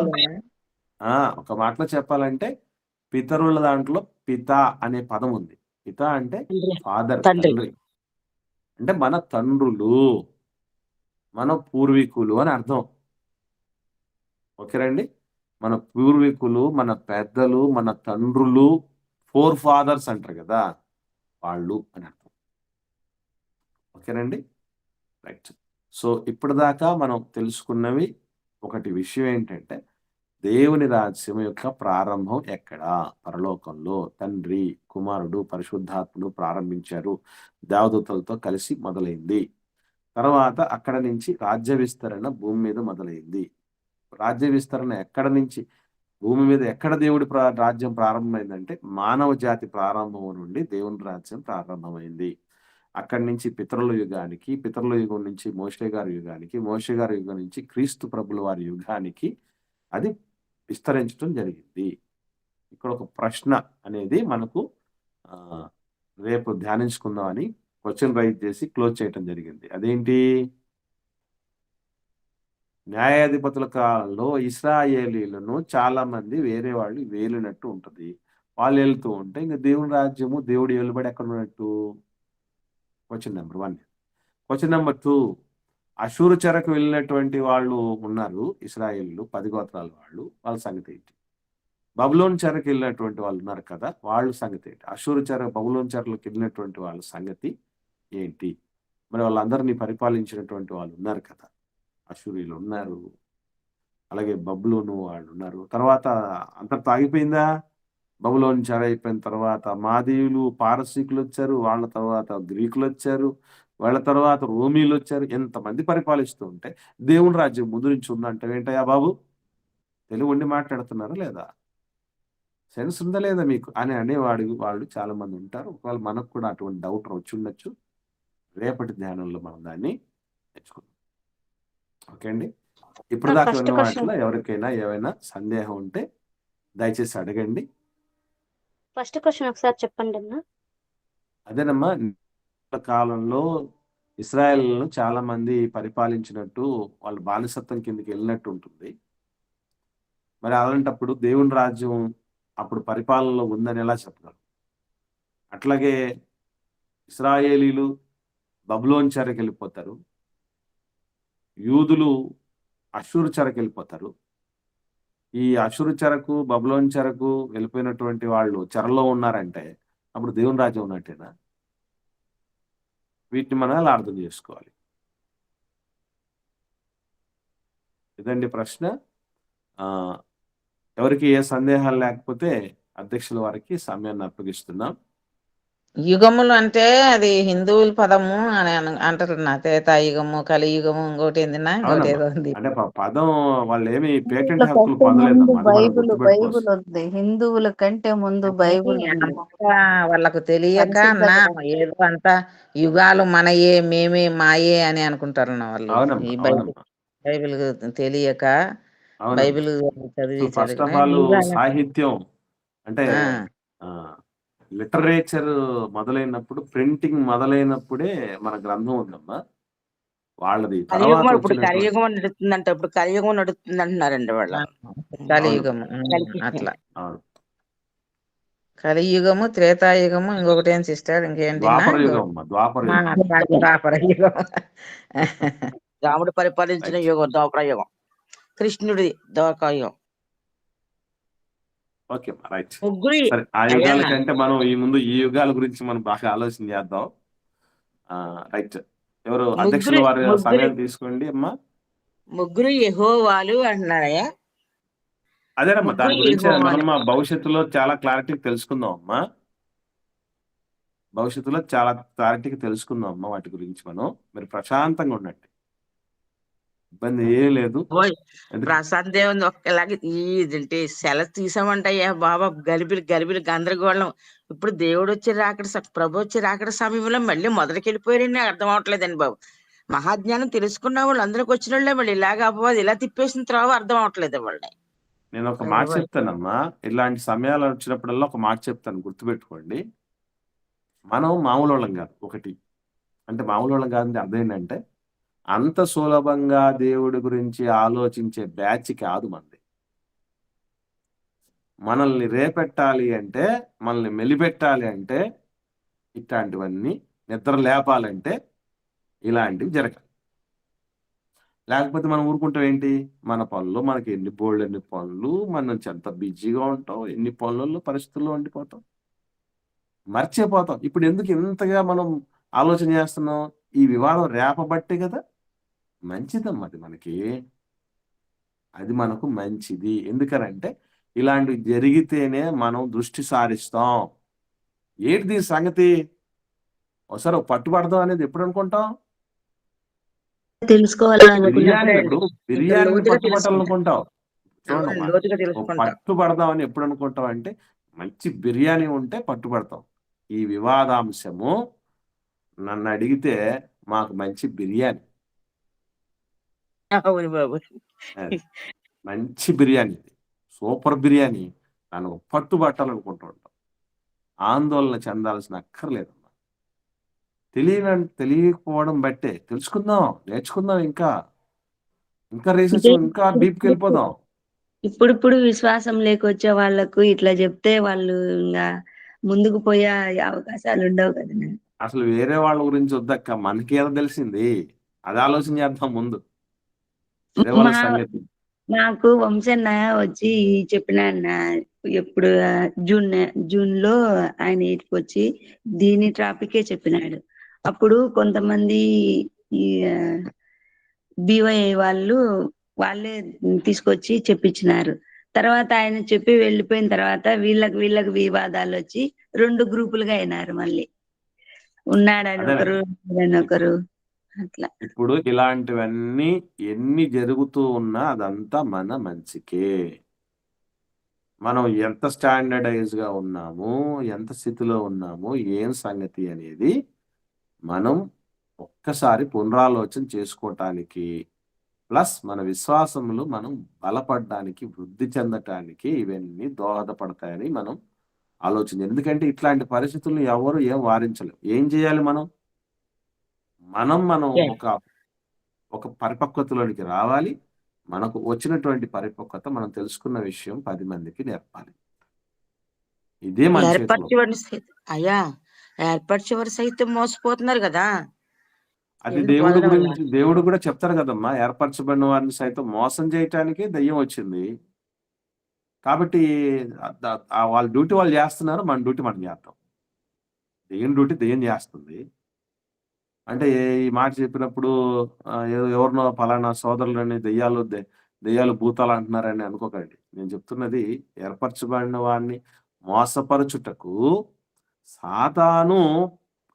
ఒక మాటలో చెప్పాలంటే పితరుల దాంట్లో పిత అనే పదం ఉంది. పిత అంటే ఫాదర్, తండ్రి. అంటే మన తండ్రులు, మన పూర్వీకులు అని అర్థం. ఓకేనండి. మన పూర్వీకులు, మన పెద్దలు, మన తండ్రులు, 4 ఫాదర్స్ అంటారు కదా, వాళ్ళు అని అర్థం. ఓకేనండి, రైట్. సో ఇప్పటిదాకా మనం తెలుసుకున్నవి ఒకటి విషయం ఏంటంటే, దేవుని రాజ్యం యొక్క ప్రారంభం ఎక్కడ? పరలోకంలో తండ్రి, కుమారుడు, పరిశుద్ధాత్ముడు ప్రారంభించారు. దేవదూతలతో కలిసి మొదలైంది. తర్వాత అక్కడ నుంచి రాజ్య విస్తరణ భూమి మీద మొదలైంది. రాజ్య విస్తరణ ఎక్కడ నుంచి, భూమి మీద ఎక్కడ దేవుడి రాజ్యం ప్రారంభమైందంటే మానవ జాతి ప్రారంభం నుండి దేవుని రాజ్యం ప్రారంభమైంది. అక్కడి నుంచి పితరుల యుగానికి, పితరుల యుగం నుంచి మోషే గారి యుగానికి, మోషే గారి యుగం నుంచి క్రీస్తు ప్రభుల వారి యుగానికి అది విస్తరించడం జరిగింది. ఇక్కడ ఒక ప్రశ్న అనేది మనకు రేపు ధ్యానించుకుందామని క్వశ్చన్ రైజ్ చేసి క్లోజ్ చేయటం జరిగింది. అదేంటి? న్యాయాధిపతుల కాలంలో ఇశ్రాయేలీలను చాలా మంది వేరే వాళ్ళు వేలినట్టు ఉంటది. వాళ్ళు వెళ్తూ ఉంటే ఇంకా దేవుని రాజ్యము, దేవుడి వెలుబడి ఎక్కడ ఉన్నట్టు? Question number 1. Question number 2, Ashur చెరకు వెళ్ళినటువంటి వాళ్ళు ఉన్నారు ఇశ్రాయేలీలు, 10 గోత్రాల వాళ్ళు. వాళ్ళ సంగతి ఏంటి? బబులోన్ చెరకు వెళ్ళినటువంటి వాళ్ళు ఉన్నారు కదా, వాళ్ళ సంగతి ఏంటి? అషూరు బబులోన్ చెరలోకి వెళ్ళినటువంటి వాళ్ళ సంగతి ఏంటి? మరి వాళ్ళందరినీ పరిపాలించినటువంటి వాళ్ళు ఉన్నారు కదా, అషూరీలు ఉన్నారు, అలాగే బబులోను వాళ్ళు ఉన్నారు. తర్వాత అంతటితో ఆగిపోయిందా? బబులోన్ చెర అయిపోయిన తర్వాత మాదీయులు, పారసీకులు వచ్చారు, వాళ్ళ తర్వాత గ్రీకులు వచ్చారు, వాళ్ళ తర్వాత రోమీలు వచ్చారు. ఎంతమంది పరిపాలిస్తూ ఉంటే దేవుని రాజ్యం ముందు నుంచి ఉందంటే ఏంటయ్యా బాబు? తెలుగు ఉండి మాట్లాడుతున్నారా లేదా? సెన్స్ ఉందా లేదా మీకు అని వాళ్ళు చాలా మంది ఉంటారు. ఒకవేళ మనకు కూడా అటువంటి డౌట్ వచ్చి ఉండొచ్చు. రేపటి ధ్యానంలో మనం దాన్ని నేర్చుకుందాం. ఓకే అండి. ఇప్పుడు దాకా ఉన్న వాటిలో ఎవరికైనా ఏమైనా సందేహం ఉంటే దయచేసి అడగండి. ఫస్ట్ క్వశ్చన్ ఒకసారి చెప్పండి అన్న. అదేనమ్మా, కాలంలో ఇశ్రాయేలును చాలా మంది పరిపాలించినట్టు, వాళ్ళు బానిసత్వం కిందకి వెళ్ళినట్టు ఉంటుంది. మరి అలాంటప్పుడు దేవుని రాజ్యం అప్పుడు పరిపాలనలో ఉందని ఎలా చెప్పగలరు? అట్లాగే ఇశ్రాయేలీలు బబులోన్ చెరకు వెళ్ళిపోతారు, యూదులు అషూరు చెరకు వెళ్ళిపోతారు. ఈ అషూరు చెరకు, బబులోన్ చెరకు వెళ్ళిపోయినటువంటి వాళ్ళు చెరలో ఉన్నారంటే అప్పుడు దేవుని రాజ్యం ఉన్నట్టేనా? వీటిని మనం ఎలా అర్థం చేసుకోవాలి? ఇదండి ప్రశ్న. ఎవరికి ఏ సందేహాలు లేకపోతే అధ్యక్షుల వారికి సమయాన్ని అప్పగిస్తున్నాం. యుగములు అంటే అది హిందువుల పదము అని అంటారు. త్రేతాయుగము, కలియుగము, ఇంకోటి ఏందినా, ఇంకోటి ఏదో ఉంది. అంటే పదం వాళ్ళు ఏమి పేటెంట్ హక్కులు పొందలేదమ్మా. బైబుల్ ఉంది. హిందువుల కంటే ముందు బైబుల్ వాళ్ళకు తెలియక ఏదో అంతా యుగాలు మనయే, మేమే మాయే అని అనుకుంటారు వాళ్ళు. ఈ బైబిల్ తెలియక బైబిల్ చదివి ఫస్ట్ ఆఫ్ ఆల్ సాహిత్యం అంటే లిటరేచర్ మొదలైనప్పుడు, ప్రింటింగ్ మొదలైనప్పుడే మన గ్రంథం ఉందమ్మా. వాళ్ళది ఇప్పుడు కలియుగం నడుస్తుందంట, ఇప్పుడు కలియుగం నడుస్తుంది అంటున్నారండి వాళ్ళు. కలియుగము కలికి అట్లా అవును. కలియుగము త్రేతాయుగము ఇంకొకటి ఏం సిస్టర్ ఇంకేంటి ద్వాపర యుగం అమ్మ, ద్వాపర యుగం. ద్వాపర యుగం రాముడు పరిపాలించిన రైట్. యుగం ద్వాపర యుగం, కృష్ణుడి ద్వాపర యుగం. ఓకే అమ్మా, రైట్. ముగ్గురు సరే, ఆ అయ్యా యుగాల కంటే మనం ఈ ముందు ఈ యుగాల గురించి మనం బాగా ఆలోచన చేద్దాం. రైట్. ఎవరు అధ్యక్షుల ముగ్గురు వారి ముగ్గురు సమయం తీసుకోండి అమ్మా. ముగ్గురు యెహోవాలు అంటున్నారయ్యా. అదేనమ్మా, దాని ముగ్గురు గురించి యెహోవాలు. మనం భవిష్యత్తులో చాలా క్లారిటీ తెలుసుకుందాం అమ్మా. భవిష్యత్తులో చాలా క్లారిటీగా తెలుసుకుందాం అమ్మా వాటి గురించి. మనం మీరు ప్రశాంతంగా ఉండండి, ఇబ్బంది ఏం లేదు. ఓయ్ ఎందుకంటే ప్రసాద్ దేవుని ఒక్కలాగే ఇదేంటి సెలవు తీసామంటయ్యా బాబా, గలిబిలి గందరగోళం. ఇప్పుడు దేవుడు వచ్చి రాకడ ప్రభు వచ్చి రాకడ సమయంలో మళ్ళీ మొదటికి వెళ్ళిపోయారని అర్థం అవట్లేదండి బాబు. మహాజ్ఞానం తెలుసుకున్న వాళ్ళు అందరికి వచ్చిన వాళ్ళే మళ్ళీ ఇలాగ అవ్వదు, ఇలా తిప్పేసిన త్రోవ అర్థం అవట్లేదు వాళ్ళని. నేను ఒక మాట చెప్తానమ్మా, ఇలాంటి సమయాలు వచ్చినప్పుడల్లా ఒక మాట చెప్తాను, గుర్తుపెట్టుకోండి. మనం మామూలు వాళ్ళం కాదు. ఒకటి అంటే మామూలు వాళ్ళం కాదంటే అర్థం ఏంటంటే, అంత సులభంగా దేవుడి గురించి ఆలోచించే బ్యాచ్ కాదు మనది. మనల్ని రేపెట్టాలి అంటే, మనల్ని మెలిపెట్టాలి అంటే, ఇట్లాంటివన్నీ నిద్ర లేపాలంటే ఇలాంటివి జరగాలి. లేకపోతే మనం ఊరుకుంటాం ఏంటి? మన పనులు మనకి ఎన్ని పనులు, మనం ఎంత బిజీగా ఉంటాం, ఎన్ని పనులలో పరిస్థితుల్లో ఉండిపోతాం, మర్చిపోతాం. ఇప్పుడు ఎందుకు ఇంతగా మనం ఆలోచన చేస్తున్నాం? ఈ వివాదం రేపబట్టే కదా. మంచిదమ్మా అది మనకి, అది మనకు మంచిది. ఎందుకనంటే ఇలాంటివి జరిగితేనే మనం దృష్టి సారిస్తాం. ఏంటి దీని సంగతి? ఒకసారి పట్టుబడదాం అనేది ఎప్పుడు అనుకుంటాం? బిర్యానీ తెలుసుకోవాలనుకున్నప్పుడు బిర్యానీని లోతుగా పట్టుబట్టాలనుకుంటాం. అవునండి, చూడండి, లోతుగా ఓ తెలుసుకుంటాం. పట్టుబడదామని ఎప్పుడు అనుకుంటాం అంటే, మంచి బిర్యానీ ఉంటే పట్టుబడతాం. ఈ వివాదాంశము నన్ను అడిగితే మాకు మంచి బిర్యానీ, అవును బాబు. అది మంచి బిర్యానీ, సూపర్ బిర్యానీ. నన్ను పట్టుబట్టాలనుకుంటూ ఉంటాం. ఆందోళన చెందాల్సిన అక్కర్లేదమ్మా. తెలియకపోవడం బట్టే తెలుసుకుందాం, నేర్చుకుందాం, ఇంకా రీసెర్చ్, ఇంకా డీప్కి వెళ్ళిపోదాం. ఇప్పుడు విశ్వాసం లేకొచ్చే వాళ్ళకు ఇట్లా చెప్తే వాళ్ళు ఇంకా ముందుకు పోయే అవకాశాలు ఉండవు కదా. అసలు వేరే వాళ్ళ గురించి వద్దక్క, మనకేదో తెలిసింది అది ఆలోచన చేద్దాం ముందు, వేరే వాళ్ళ మా సంగతి. నాకు వంశన్న వచ్చి చెప్పిన ఎప్పుడు జూన్ లో ఆయన ఇటుకు వచ్చి దీని ట్రాఫికే చెప్పినాడు. అప్పుడు కొంతమంది ఈ BYI వాళ్ళే తీసుకొచ్చి చెప్పించినారు. తర్వాత ఆయన చెప్పి వెళ్ళిపోయిన తర్వాత వీళ్ళకి వివాదాలు వచ్చి 2 గ్రూపులుగా అయినారు. మళ్ళీ ఉన్నాడని అదే ఒకరు, లేడని ఒకరు, అట్లా. ఇప్పుడు ఇలాంటివన్నీ ఎన్ని జరుగుతూ ఉన్నా అదంతా మన మంచికే. మనం ఎంత స్టాండర్డైజ్ గా ఉన్నాము, ఎంత స్థితిలో ఉన్నాము, ఏం సంగతి అనేది మనం ఒక్కసారి పునరాలోచన చేసుకోవటానికి, ప్లస్ మన విశ్వాసములు మనం బలపడడానికి, వృద్ధి చెందటానికి ఇవన్నీ దోహదపడతాయని మనం ఆలోచన. ఎందుకంటే ఇట్లాంటి పరిస్థితులను ఎవరు ఏం వారించలేం. ఏం చేయాలి? మనం ఒక పరిపక్వతలోనికి రావాలి. మనకు వచ్చినటువంటి పరిపక్వత, మనం తెలుసుకున్న విషయం 10 మందికి నేర్పాలి. ఇదే మన చేతిలో. ఏర్పరచేవాడిని సైతం అయ్యా, ఏర్పరచేవారు సైతం మోసపోతున్నారు కదా. అది ఎందుకు దేవుడు వదలం గురించి, దేవుడు కూడా చెప్తారు కదమ్మా, ఏర్పరచబడిన వారిని సైతం మోసం చేయటానికి దయ్యం వచ్చింది. కాబట్టి వాళ్ళ డ్యూటీ వాళ్ళు చేస్తున్నారు, మన డ్యూటీ మనం చేస్తాం. దెయ్యం డ్యూటీ దెయ్యం చేస్తుంది. అంటే ఈ మాట చెప్పినప్పుడు ఎవరినో పలానా సోదరులని దెయ్యాలు భూతాలు అంటున్నారని అనుకోకండి. నేను చెప్తున్నది ఏర్పరచబడిన వాడిని మోసపరచుటకు సాతాను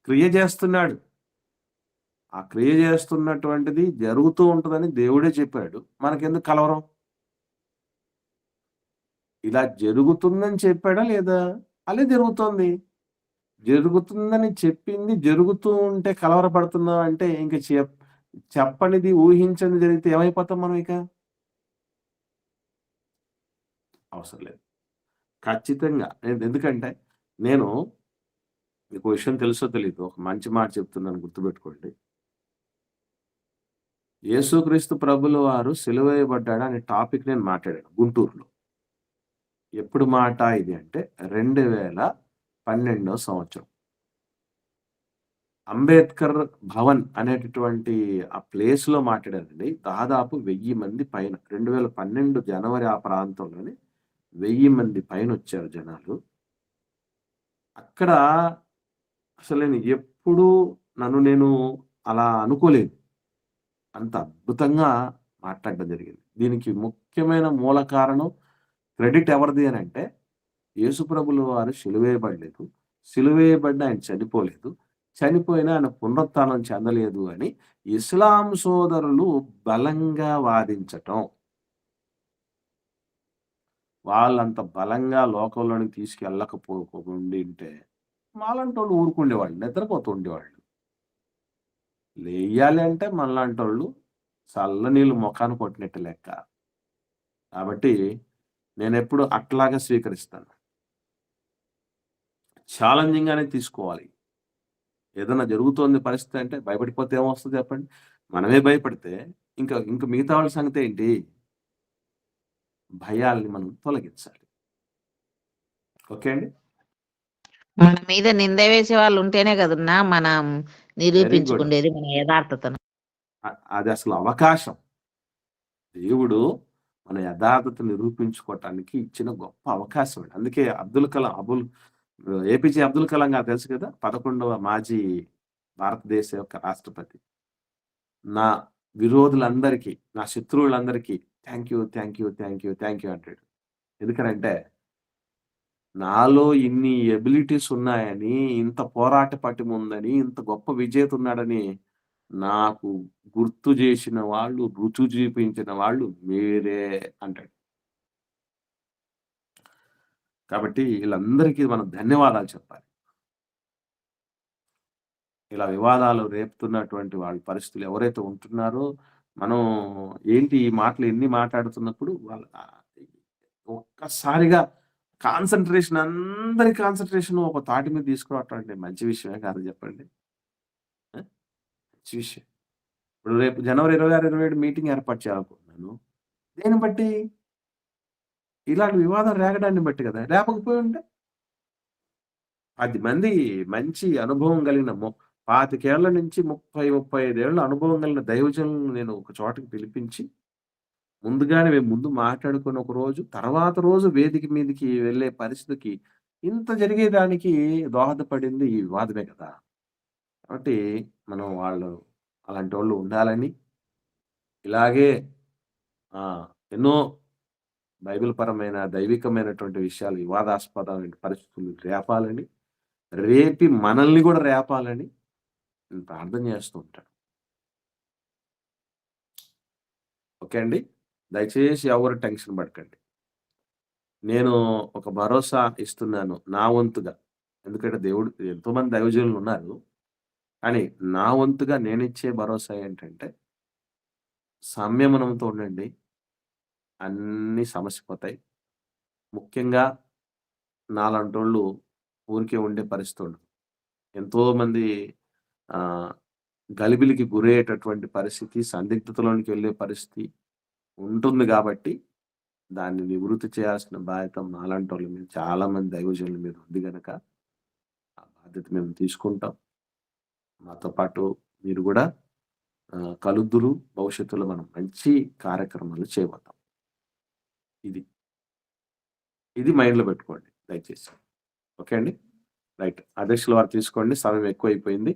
క్రియ చేస్తున్నాడు. ఆ క్రియ చేస్తున్నటువంటిది జరుగుతూ ఉంటుందని దేవుడే చెప్పాడు. మనకెందుకు కలవరం? ఇలా జరుగుతుందని చెప్పాడా లేదా? అలా జరుగుతోంది. జరుగుతుందని చెప్పింది జరుగుతూ ఉంటే కలవరపడుతున్నాం అంటే, ఇంక చెప్పనిది, ఊహించనిది జరిగితే ఏమైపోతాం మనం? ఇక అవసరం లేదు. ఖచ్చితంగా. ఎందుకంటే నేను మీకు విషయం తెలుసో తెలీదు, ఒక మంచి మాట చెప్తున్నాను, గుర్తుపెట్టుకోండి. యేసుక్రీస్తు ప్రభుల వారు సిలువ వేయబడ్డాడు అనే టాపిక్ నేను మాట్లాడాను గుంటూరులో. ఎప్పుడు మాట ఇది అంటే 2012 సంవత్సరం. అంబేద్కర్ భవన్ అనేటటువంటి ఆ ప్లేస్‌లో మాట్లాడారండి. దాదాపు 1000 మంది పైన 2012 జనవరి ఆ ప్రాంతంలోనే 1000 మంది పైనొచ్చారు జనాలు. అక్కడ అసలు నేను ఎప్పుడూ నేను అలా అనుకోలేదు. అంత అద్భుతంగా మాట్లాడడం జరిగింది. దీనికి ముఖ్యమైన మూల కారణం క్రెడిట్ ఎవరిది అనంటే, యేసుప్రభుల వారు సిలువేయబడలేదు. సిలువేయబడిన ఆయన చనిపోలేదు. చనిపోయినా ఆయన పునరుత్థానం చెందలేదు అని ఇస్లాం సోదరులు బలంగా వాదించటం. వాళ్ళంత బలంగా లోకంలోనికి తీసుకెళ్ళకపోకుండింటే మాలాంటోళ్ళు ఊరుకుండేవాళ్ళు. నిద్రపోతూ ఉండేవాళ్ళు. లెయ్యాలి అంటే మనలాంటోళ్ళు చల్లనీళ్ళు మొఖాన కొట్టినట్టు లెక్క. కాబట్టి నేనెప్పుడు అట్లాగే స్వీకరిస్తాను. ఛాలెంజింగ్‌గానే తీసుకోవాలి. ఏదన్నా జరుగుతోంది పరిస్థితి అంటే భయపడిపోతే ఏమొస్తది చెప్పండి? మనమే భయపడితే ఇంక మిగతా వాళ్ళ సంగతేంటి? భయాల్ని మనం తొలగించాలి. ఓకే అండి. మన మీద నింద వేసే వాళ్ళు ఉంటేనే కదన్నా మనం వెరీ గుడ్. నిరూపించుకునేది మన యథార్థతను. అది అసలు అవకాశం. దేవుడు మన యథార్థత నిరూపించుకోవటానికి ఇచ్చిన గొప్ప అవకాశం అండి. అందుకే ఏపీజే అబ్దుల్ కలాం గారు తెలుసు కదా! 11వ మాజీ భారతదేశ యొక్క రాష్ట్రపతి. నా విరోధులందరికీ, నా శత్రువులందరికీ thank you, thank you, thank you, thank you అంటాడు. ఎందుకనంటే నాలో ఇన్ని ఎబిలిటీస్ ఉన్నాయని, ఇంత పోరాట పటిముందని, ఇంత గొప్ప విజేత ఉన్నాడని నాకు గుర్తు జేసిన వాళ్ళు, రుచి చూపించిన వాళ్ళు మీరే అంటాడు. కాబట్టి ఈళ్ళందరికీ మనం ధన్యవాదాలు చెప్పాలి. ఇలా వివాదాలు రేపుతున్నటువంటి వాళ్ళ పరిస్థితులు ఎవరైతే ఉంటున్నారో, మనం ఏంటి ఈ మాటలు ఎన్ని మాట్లాడుతున్నప్పుడు ఒక్కసారిగా అందరి కాన్సంట్రేషన్ ఒక తాటి మీద తీసుకురావటం అంటే మంచి విషయమే కాదు చెప్పండి. ఆ! మంచి విషయం. ఇప్పుడు రేపు జనవరి 26, 27 మీటింగ్ ఏర్పాటు చేయాలనుకుంటున్నాను. దేన్ని బట్టి? ఇలాంటి వివాదాలు రేగడాన్ని బట్టి కదా! రేపకపోయుంటే 10 మంది మంచి అనుభవం కలిగిన 25 ఏళ్ల నుంచి 30, 35 ఏళ్ల అనుభవం కలిగిన దైవజనులను నేను ఒక చోటకి పిలిపించి, ముందుగానే మేము ముందు మాట్లాడుకొని ఒక రోజు, తర్వాత రోజు వేదిక మీదకి వెళ్ళే పరిస్థితికి ఇంత జరిగేదానికి దోహదపడింది ఈ వివాదమే కదా! కాబట్టి మనం అలాంటోళ్ళు ఉండాలని, ఇలాగే ఎన్నో బైబిల్ పరమైన, దైవికమైనటువంటి విషయాలు వివాదాస్పదమైన పరిస్థితులు రేపాలని, రేపి మనల్ని గూడా రేపాలని నేను ప్రార్థన చేస్తూ ఉంటాను. ఓకే అండి. దయచేసి ఎవరు టెన్షన్ పడకండి. నేను ఒక భరోసా ఇస్తున్నాను నా వంతుగా. ఎందుకంటే దేవుడు ఎంతోమంది దైవజనులు ఉన్నారు. కానీ నా వంతుగా నేనిచ్చే భరోసా ఏంటంటే, సంయమనంతో ఉండండి. అన్నీ సమసిపోతాయి. ముఖ్యంగా నాలాంటోళ్ళు ఊరికే ఉండే పరిస్థితి ఉండదు. ఎంతోమంది ఆహ్, గలిబిలికి గురయ్యేటటువంటి పరిస్థితి, సందిగ్ధతలోనికి వెళ్ళే పరిస్థితి ఉంటుంది గాబట్టి, దాన్ని నివృత్తి చేయాల్సిన బాధ్యత నాలాంటోళ్ళ మీద, చాలా మంది దైవజనుల మీద ఉంది గనక, ఆ బాధ్యత మేము తీసుకుంటాం. మాతో పాటు మీరు గూడా కలుద్దురు. భవిష్యత్తులో మనం మంచి కార్యక్రమాలు చేయబోతాం. ఇది మైండ్‌లో పెట్టుకోండి దయచేసి. ఓకే అండి. రైట్. అధ్యక్షుల వారు తీసుకోండి. సమయం ఎక్కువైపోయింది.